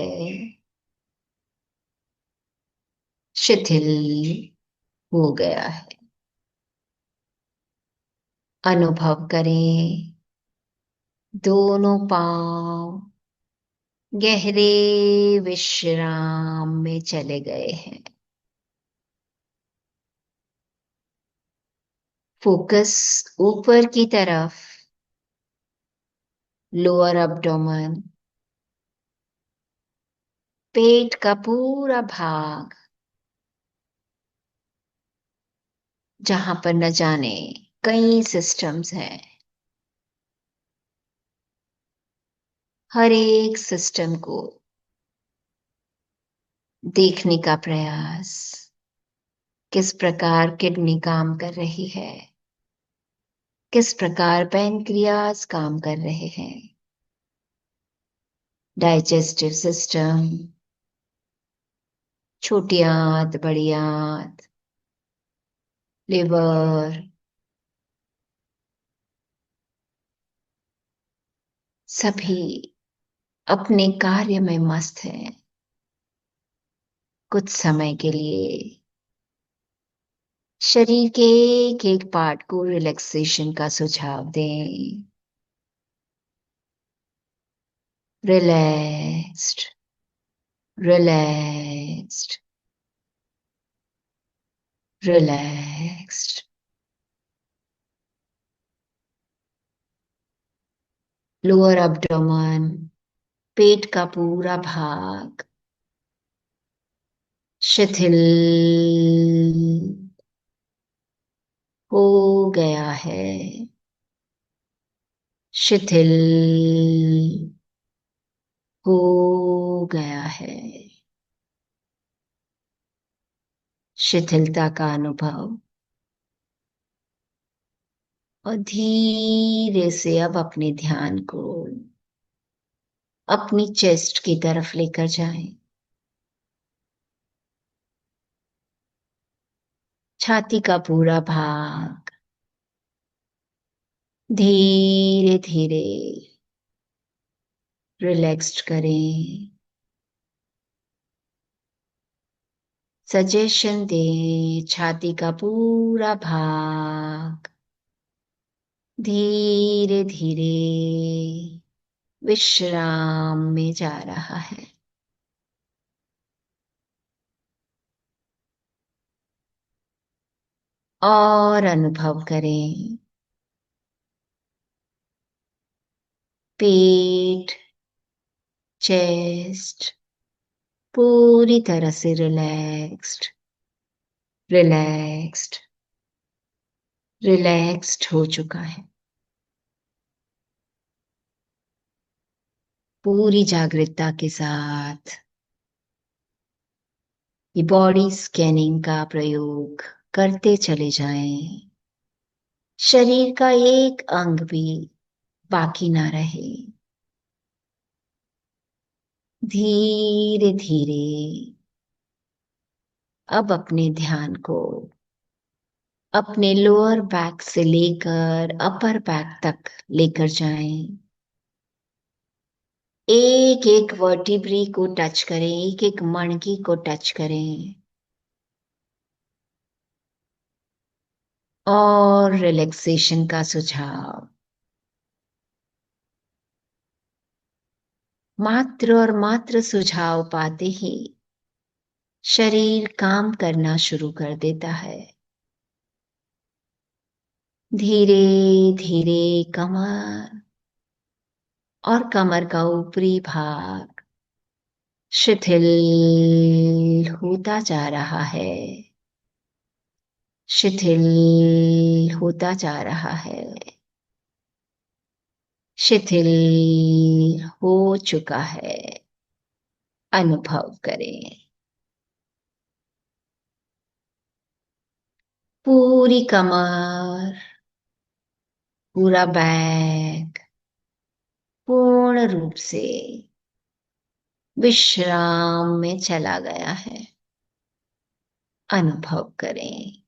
शिथिल हो गया है। अनुभव करें दोनों पांव गहरे विश्राम में चले गए हैं। फोकस ऊपर की तरफ, लोअर एब्डोमेन, पेट का पूरा भाग जहां पर न जाने कई सिस्टम्स हैं। हर एक सिस्टम को देखने का प्रयास। किस प्रकार किडनी काम कर रही है, किस प्रकार पैनक्रियाज काम कर रहे हैं, डाइजेस्टिव सिस्टम, छोटी आंत, बड़ी आंत, लिवर, सभी अपने कार्य में मस्त हैं। कुछ समय के लिए शरीर के एक एक पार्ट को रिलैक्सेशन का सुझाव दें। Relaxed, relaxed, relaxed. Lower abdomen, पेट का पूरा भाग शिथिल हो गया है, शिथिल हो गया है। शिथिलता का अनुभव, और धीरे से अब अपने ध्यान को अपनी चेस्ट की तरफ लेकर जाएं। छाती का पूरा भाग धीरे धीरे रिलैक्स्ड करें। सजेशन दें, छाती का पूरा भाग धीरे धीरे विश्राम में जा रहा है। और अनुभव करें, पेट, चेस्ट पूरी तरह से रिलैक्स्ड, रिलैक्स्ड, रिलैक्स्ड हो चुका है। पूरी जागृतता के साथ ये बॉडी स्कैनिंग का प्रयोग करते चले जाएं। शरीर का एक अंग भी बाकी ना रहे। धीरे धीरे अब अपने ध्यान को अपने लोअर बैक से लेकर अपर बैक तक लेकर जाएं। एक एक वर्टिब्री को टच करें, एक एक मणकी को टच करें, और रिलैक्सेशन का सुझाव। मात्र और मात्र सुझाव पाते ही शरीर काम करना शुरू कर देता है। धीरे धीरे कमर और कमर का ऊपरी भाग शिथिल होता जा रहा है, शिथिल होता जा रहा है, शिथिल हो चुका है। अनुभव करें, पूरी कमर, पूरा बैक पूर्ण रूप से विश्राम में चला गया है। अनुभव करें।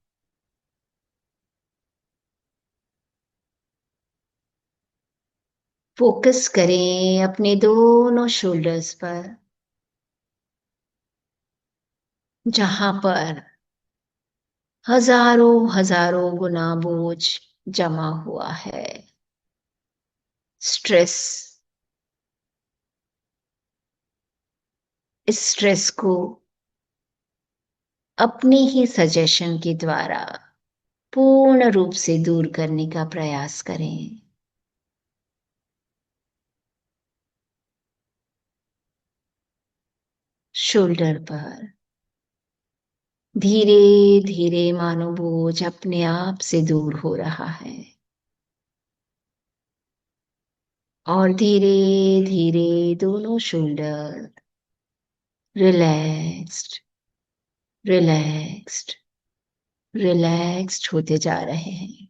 फोकस करें अपने दोनों शोल्डर्स पर, जहां पर हजारों हजारों गुना बोझ जमा हुआ है। स्ट्रेस, इस स्ट्रेस को अपनी ही सजेशन के द्वारा पूर्ण रूप से दूर करने का प्रयास करें। शोल्डर पर धीरे धीरे मानो बोझ अपने आप से दूर हो रहा है, और धीरे धीरे दोनों शोल्डर रिलैक्स्ड, रिलैक्स्ड, रिलैक्स्ड होते जा रहे हैं।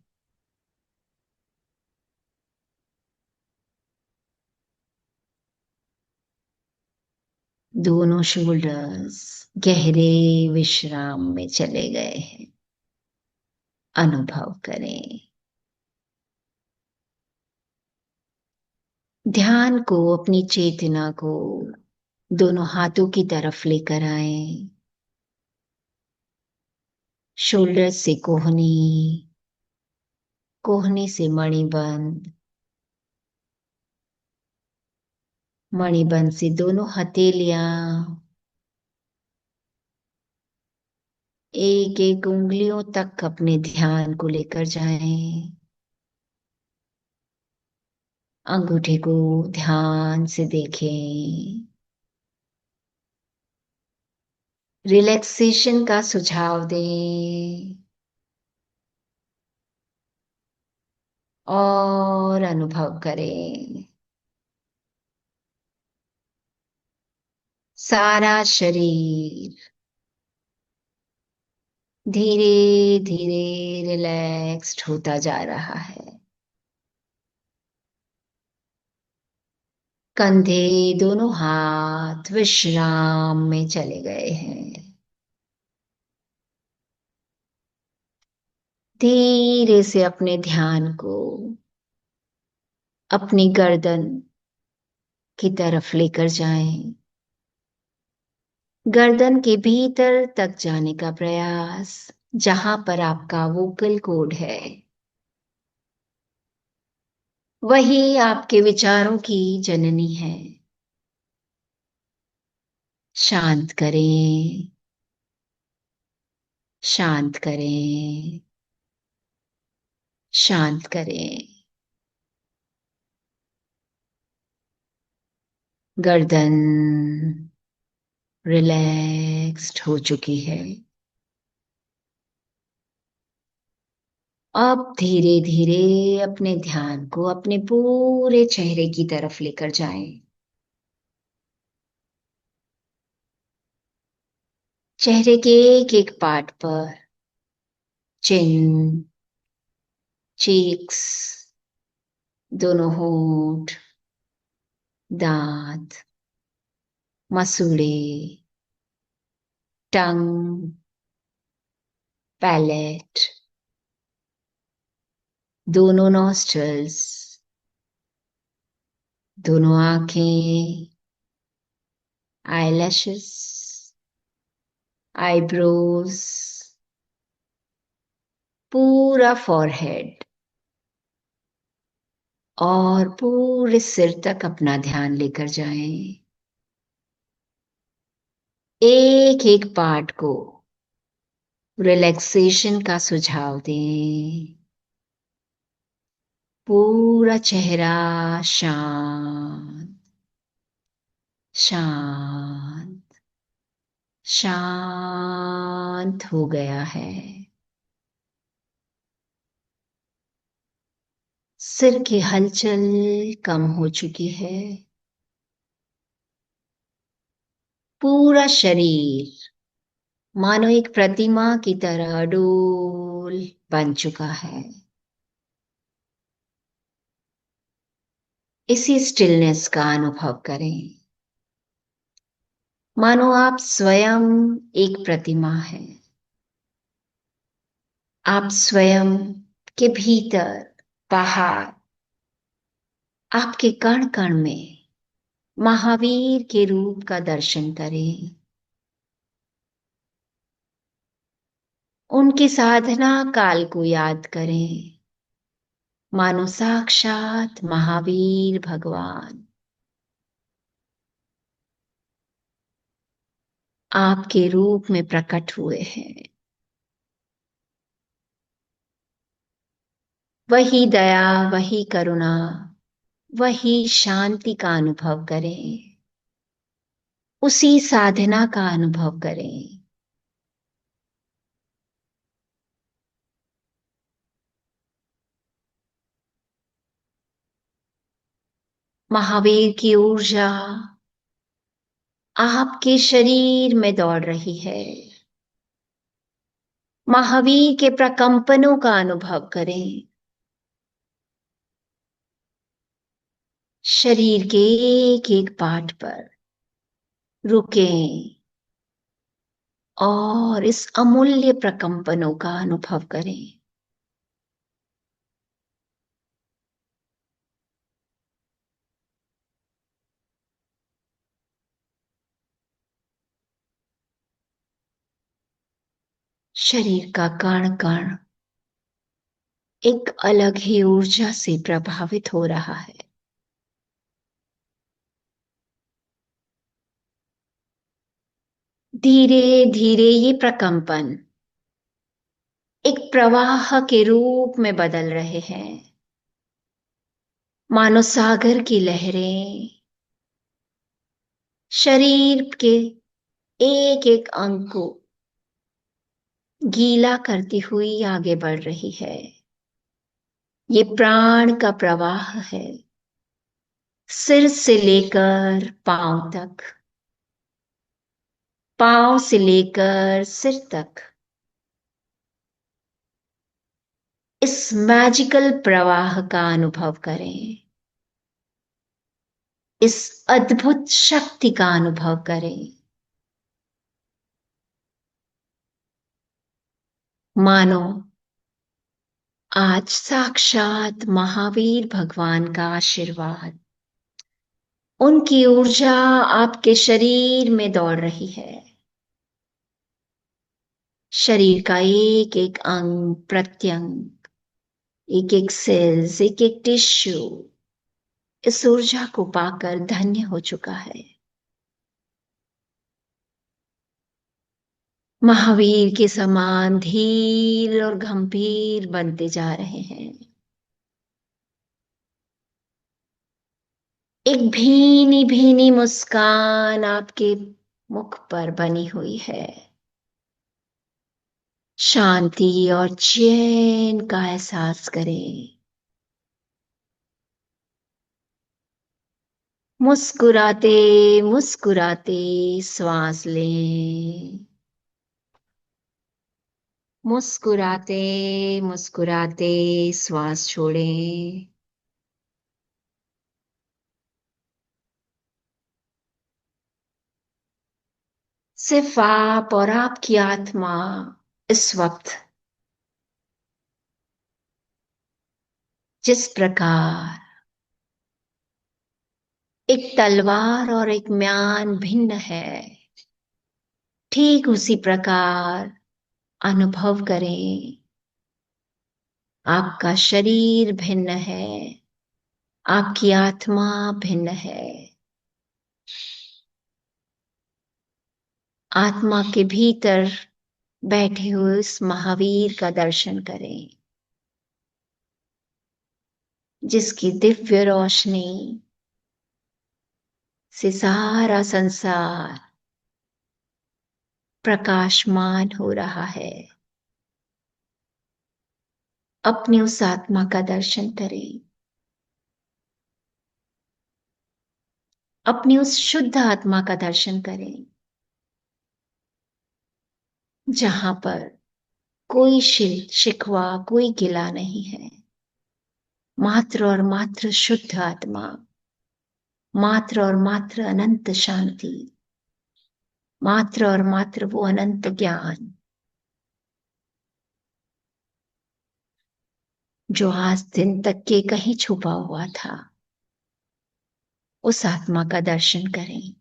दोनों शोल्डर्स गहरे विश्राम में चले गए हैं। अनुभव करें। ध्यान को, अपनी चेतना को दोनों हाथों की तरफ लेकर आए। शोल्डर से कोहनी, कोहनी से मणिबंध, मणिबंध से दोनों हथेलियां, एक एक उंगलियों तक अपने ध्यान को लेकर जाएं। अंगूठे को ध्यान से देखें। रिलैक्सेशन का सुझाव दें और अनुभव करें। सारा शरीर धीरे धीरे रिलैक्स्ड होता जा रहा है। कंधे, दोनों हाथ विश्राम में चले गए हैं। धीरे से अपने ध्यान को अपनी गर्दन की तरफ लेकर जाएं। गर्दन के भीतर तक जाने का प्रयास, जहां पर आपका वोकल कॉर्ड है। वही आपके विचारों की जननी है। शांत करें, शांत करें, शांत करें। गर्दन रिलैक्स्ड हो चुकी है। अब धीरे धीरे अपने ध्यान को अपने पूरे चेहरे की तरफ लेकर जाएं। चेहरे के एक एक पार्ट पर, चिन, चीक्स, दोनों होंठ, दांत, मसूड़े, टंग, पैलेट, दोनों नॉस्ट्रल्स, दोनों आंखें, आईलैशेस, आईब्रोज, पूरा फॉरहेड और पूरे सिर तक अपना ध्यान लेकर जाएं। एक एक पार्ट को रिलैक्सेशन का सुझाव दें। पूरा चेहरा शांत, शांत, शांत हो गया है। सिर की हलचल कम हो चुकी है। पूरा शरीर मानो एक प्रतिमा की तरह अडोल बन चुका है। इसी स्टिलनेस का अनुभव करें। मानो आप स्वयं एक प्रतिमा हैं। आप स्वयं के भीतर, बाहर, आपके कण कण में महावीर के रूप का दर्शन करें। उनकी साधना काल को याद करें। मानो साक्षात महावीर भगवान आपके रूप में प्रकट हुए हैं। वही दया, वही करुणा, वही शांति का अनुभव करें। उसी साधना का अनुभव करें। महावीर की ऊर्जा आपके शरीर में दौड़ रही है। महावीर के प्रकंपनों का अनुभव करें। शरीर के एक एक पार्ट पर रुकें और इस अमूल्य प्रकंपनों का अनुभव करें। शरीर का कण कण एक अलग ही ऊर्जा से प्रभावित हो रहा है। धीरे धीरे ये प्रकंपन एक प्रवाह के रूप में बदल रहे हैं, मानो सागर की लहरें शरीर के एक एक अंग को गीला करती हुई आगे बढ़ रही है। ये प्राण का प्रवाह है, सिर से लेकर पांव तक, पांव से लेकर सिर तक। इस मैजिकल प्रवाह का अनुभव करें, इस अद्भुत शक्ति का अनुभव करें। मानो आज साक्षात महावीर भगवान का आशीर्वाद, उनकी ऊर्जा आपके शरीर में दौड़ रही है। शरीर का एक एक अंग प्रत्यंग, एक एक सेल्स, एक एक टिश्यू इस ऊर्जा को पाकर धन्य हो चुका है। महावीर के समान धीर और गंभीर बनते जा रहे हैं। एक भीनी भीनी मुस्कान आपके मुख पर बनी हुई है। शांति और चैन का एहसास करें। मुस्कुराते मुस्कुराते श्वास लें। मुस्कुराते मुस्कुराते श्वास छोड़ें। सिर्फ आप और आपकी आत्मा इस वक्त जिस प्रकार एक तलवार और एक म्यान भिन्न है, ठीक उसी प्रकार अनुभव करें। आपका शरीर भिन्न है, आपकी आत्मा भिन्न है। आत्मा के भीतर बैठे हुए उस महावीर का दर्शन करें, जिसकी दिव्य रोशनी से सारा संसार प्रकाशमान हो रहा है। अपनी उस आत्मा का दर्शन करें, अपनी उस शुद्ध आत्मा का दर्शन करें, जहां पर कोई शिकवा, कोई गिला नहीं है। मात्र और मात्र शुद्ध आत्मा, मात्र और मात्र अनंत शांति, मात्र और मात्र वो अनंत ज्ञान जो आज दिन तक के कहीं छुपा हुआ था। उस आत्मा का दर्शन करें,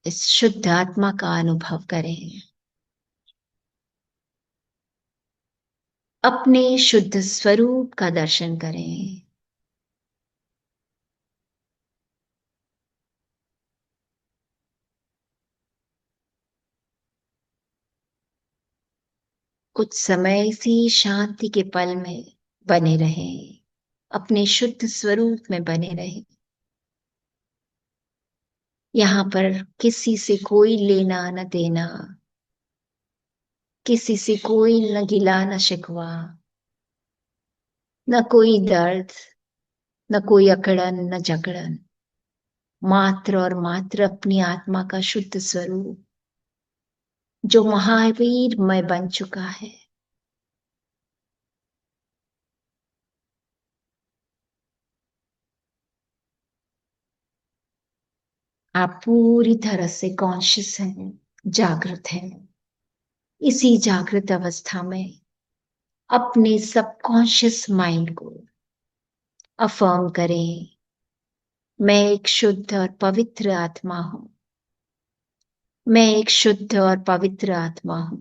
इस शुद्ध आत्मा का अनुभव करें। अपने शुद्ध स्वरूप का दर्शन करें। कुछ समय इसी शांति के पल में बने रहें, अपने शुद्ध स्वरूप में बने रहें। यहाँ पर किसी से कोई लेना न देना, किसी से कोई न गिला न शिकवा, न कोई दर्द, न कोई अकड़न न जकड़न। मात्र और मात्र अपनी आत्मा का शुद्ध स्वरूप जो महावीरमय बन चुका है। आप पूरी तरह से कॉन्शियस हैं, जागृत हैं। इसी जागृत अवस्था में अपने सबकॉन्शियस माइंड को अफर्म करें, मैं एक शुद्ध और पवित्र आत्मा हूं। मैं एक शुद्ध और पवित्र आत्मा हूं।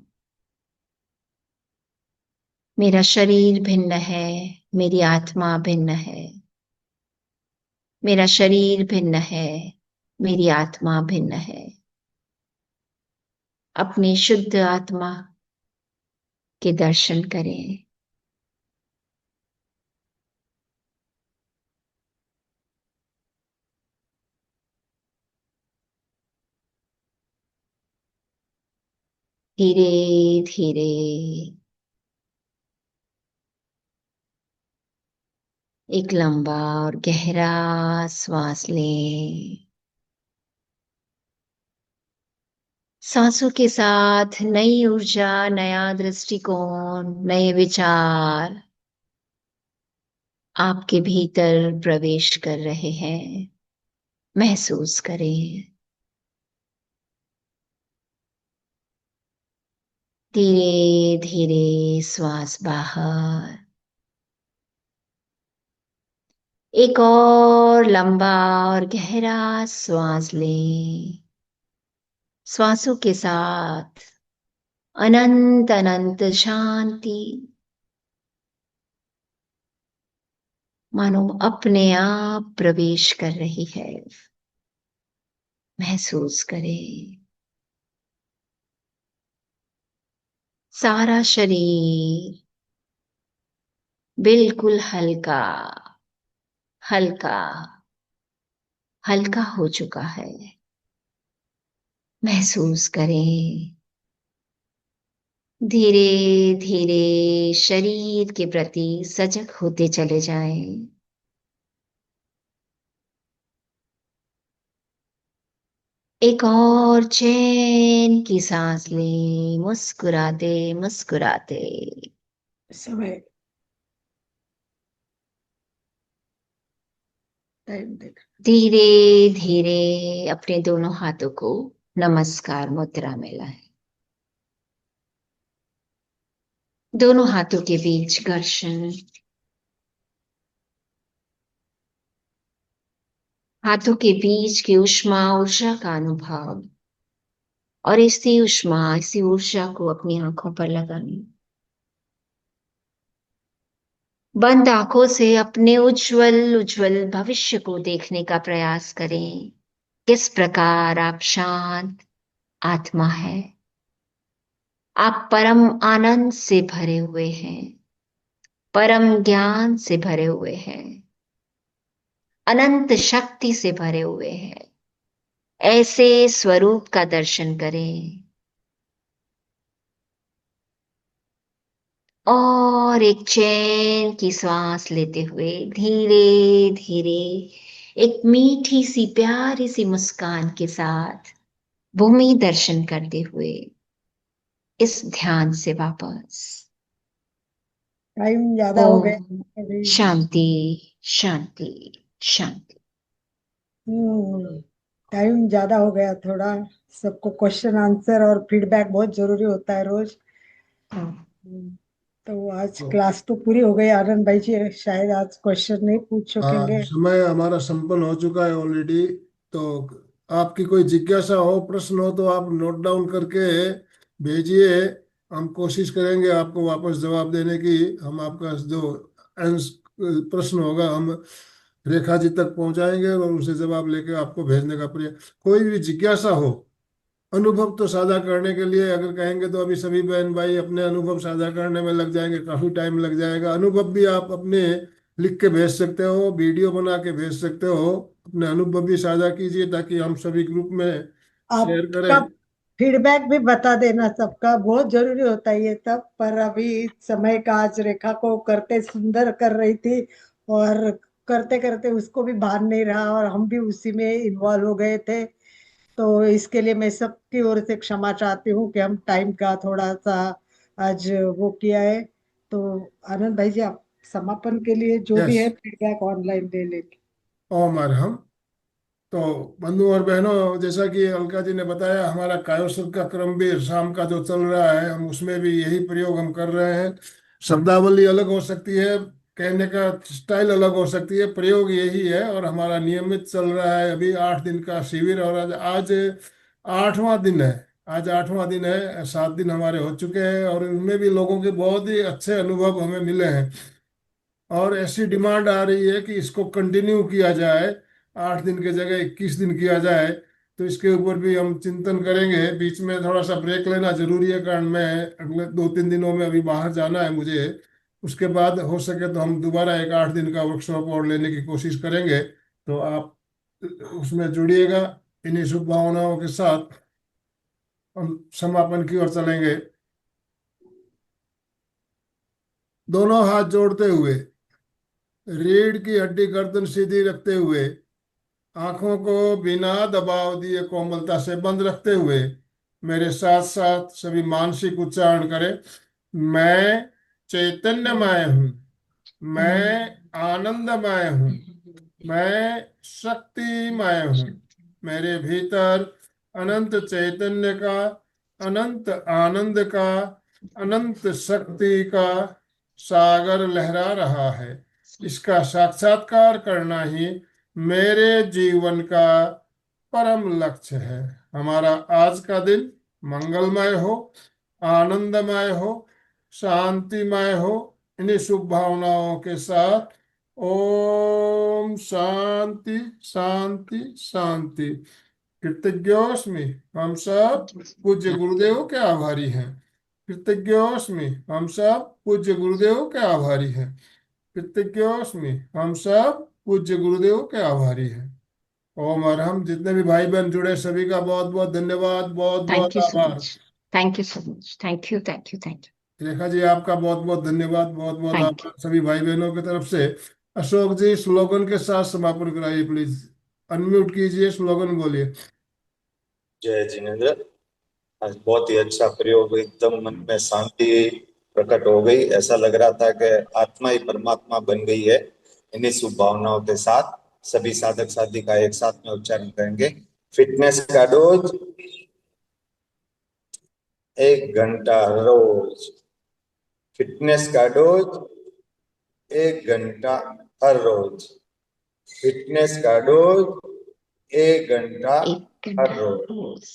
मेरा शरीर भिन्न है, मेरी आत्मा भिन्न है। मेरा शरीर भिन्न है, मेरी आत्मा भिन्न है। अपनी शुद्ध आत्मा के दर्शन करें। धीरे धीरे एक लंबा और गहरा श्वास लें। सांसों के साथ नई ऊर्जा, नया दृष्टिकोण, नए विचार आपके भीतर प्रवेश कर रहे हैं। महसूस करें। धीरे धीरे श्वास बाहर। एक और लंबा और गहरा श्वास लें। श्वासों के साथ अनंत अनंत शांति मानो अपने आप प्रवेश कर रही है। महसूस करें। सारा शरीर बिल्कुल हल्का हल्का हल्का हो चुका है। महसूस करें। धीरे धीरे शरीर के प्रति सजग होते चले जाएं। एक और चैन की सांस लें, मुस्कुराते मुस्कुराते। समय टाइम देख। धीरे धीरे अपने दोनों हाथों को नमस्कार मुद्रा में लाएं। दोनों हाथों के बीच घर्षण, हाथों के बीच की ऊष्मा ऊर्जा का अनुभव, और इसी ऊष्मा इसी ऊर्जा को अपनी आंखों पर लगाएं। बंद आंखों से अपने उज्जवल उज्जवल भविष्य को देखने का प्रयास करें। किस प्रकार आप शांत आत्मा है। आप परम आनंद से भरे हुए हैं, परम ज्ञान से भरे हुए हैं, अनंत शक्ति से भरे हुए हैं। ऐसे स्वरूप का दर्शन करें। और एक चैन की सांस लेते हुए धीरे धीरे एक मीठी सी प्यारी सी मुस्कान के साथ भूमि दर्शन करते हुए इस ध्यान से वापस। टाइम ज्यादा हो गया ओम अभी। शांति शांति शांति। टाइम ज्यादा हो गया थोड़ा। सबको क्वेश्चन आंसर और फीडबैक बहुत जरूरी होता है रोज। तो आज तो क्लास तो पूरी हो गई। आनंद भाई जी शायद आज क्वेश्चन नहीं पूछ हाँ, सकेंगे। समय हमारा संपन्न हो चुका है ऑलरेडी। तो आपकी कोई जिज्ञासा हो, प्रश्न हो, तो आप नोट डाउन करके भेजिए। हम कोशिश करेंगे आपको वापस जवाब देने की। हम आपका जो प्रश्न होगा हम रेखा जी तक पहुंचाएंगे और उनसे जवाब लेके आपको भेजने का प्रयास। कोई भी जिज्ञासा हो, अनुभव तो साझा करने के लिए अगर कहेंगे तो अभी सभी बहन भाई अपने अनुभव साझा करने में लग जाएंगे, काफी टाइम लग जाएगा। अनुभव भी आप अपने लिख के भेज सकते हो, वीडियो बना के भेज सकते हो। अपने अनुभव भी साझा कीजिए ताकि हम सभी ग्रुप में शेयर आपका करें। फीडबैक भी बता देना, सबका बहुत जरूरी होता है ये सब। पर अभी समय का, आज रेखा को करते सुंदर कर रही थी और करते करते उसको भी भान नहीं रहा और हम भी उसी में इन्वॉल्व हो गए थे। तो इसके लिए मैं सबकी ओर से क्षमा चाहती हूँ कि हम टाइम का थोड़ा सा आज वो किया है। तो आनंद भाई जी, आप समापन के लिए जो भी यस। है फीडबैक ऑनलाइन ले लेंगे। ओम अरहम। तो बंधु और बहनों, जैसा कि अलका जी ने बताया, हमारा कायोत्सव का क्रम भी शाम का जो चल रहा है, हम उसमें भी यही प्रयोग हम कर रहे हैं। शब्दावली अलग हो सकती है, कहने का स्टाइल अलग हो सकती है, प्रयोग यही है। और हमारा नियमित चल रहा है अभी 8 दिन का शिविर। और आज आज 8वां दिन है। आज 8वां दिन है, 7 दिन हमारे हो चुके हैं और इनमें भी लोगों के बहुत ही अच्छे अनुभव हमें मिले हैं। और ऐसी डिमांड आ रही है कि इसको कंटिन्यू किया जाए, 8 दिन के जगह 21 दिन किया जाए। तो इसके ऊपर भी हम चिंतन करेंगे। बीच में थोड़ा सा ब्रेक लेना जरूरी है, कारण मैं अगले 2-3 दिनों में अभी बाहर जाना है मुझे। उसके बाद हो सके तो हम दोबारा एक 8 दिन का वर्कशॉप और लेने की कोशिश करेंगे। तो आप उसमें जुड़िएगा। इन्हीं शुभ भावनाओं के साथ हम समापन की ओर चलेंगे। दोनों हाथ जोड़ते हुए, रीढ़ की हड्डी गर्दन सीधी रखते हुए, आंखों को बिना दबाव दिए कोमलता से बंद रखते हुए मेरे साथ साथ सभी मानसिक उच्चारण करें। मैं चैतन्यमय हूँ, मैं आनंदमय हूँ, मैं शक्तिमय हूँ। मेरे भीतर अनंत चैतन्य का, अनंत आनंद का, अनंत शक्ति का सागर लहरा रहा है। इसका साक्षात्कार करना ही मेरे जीवन का परम लक्ष्य है। हमारा आज का दिन मंगलमय हो, आनंदमय हो, शांतिमय हो। इन्हीं शुभ भावनाओं के साथ ओम शांति शांति शांति। कृतज्ञोस्मि, हम सब पूज्य गुरुदेव के आभारी हैं। कृतज्ञोस्मि, हम सब पूज्य गुरुदेव के आभारी हैं। कृतज्ञोस्मि, हम सब पूज्य गुरुदेव के आभारी हैं। ओम। और हम जितने भी भाई बहन जुड़े सभी का बहुत बहुत धन्यवाद, बहुत बहुत थैंक यू सो आभार। Much, thank you so much, thank you, thank you, thank you, Rekha ji, आपका बहुत बहुत धन्यवाद, बहुत बहुत थैंक यू। आभार सभी भाई बहनों की तरफ से। अशोक जी, स्लोगन के साथ समापन कराइए प्लीज। अनम्यूट कीजिए, स्लोगन बोलिए। जय जिनेन्द्र। आज बहुत ही अच्छा प्रयोग, एकदम मन में शांति प्रकट हो गई। ऐसा लग रहा था कि आत्मा ही परमात्मा बन गई है। इन्हीं शुभ भावनाओं के साथ सभी साधक साधिका एक साथ में उच्चारण करेंगे। फिटनेस का डोज 1 घंटा रोज। फिटनेस का डोज 1 घंटा हर रोज। फिटनेस का डोज 1 घंटा एक हर घंटा रोज। रोज।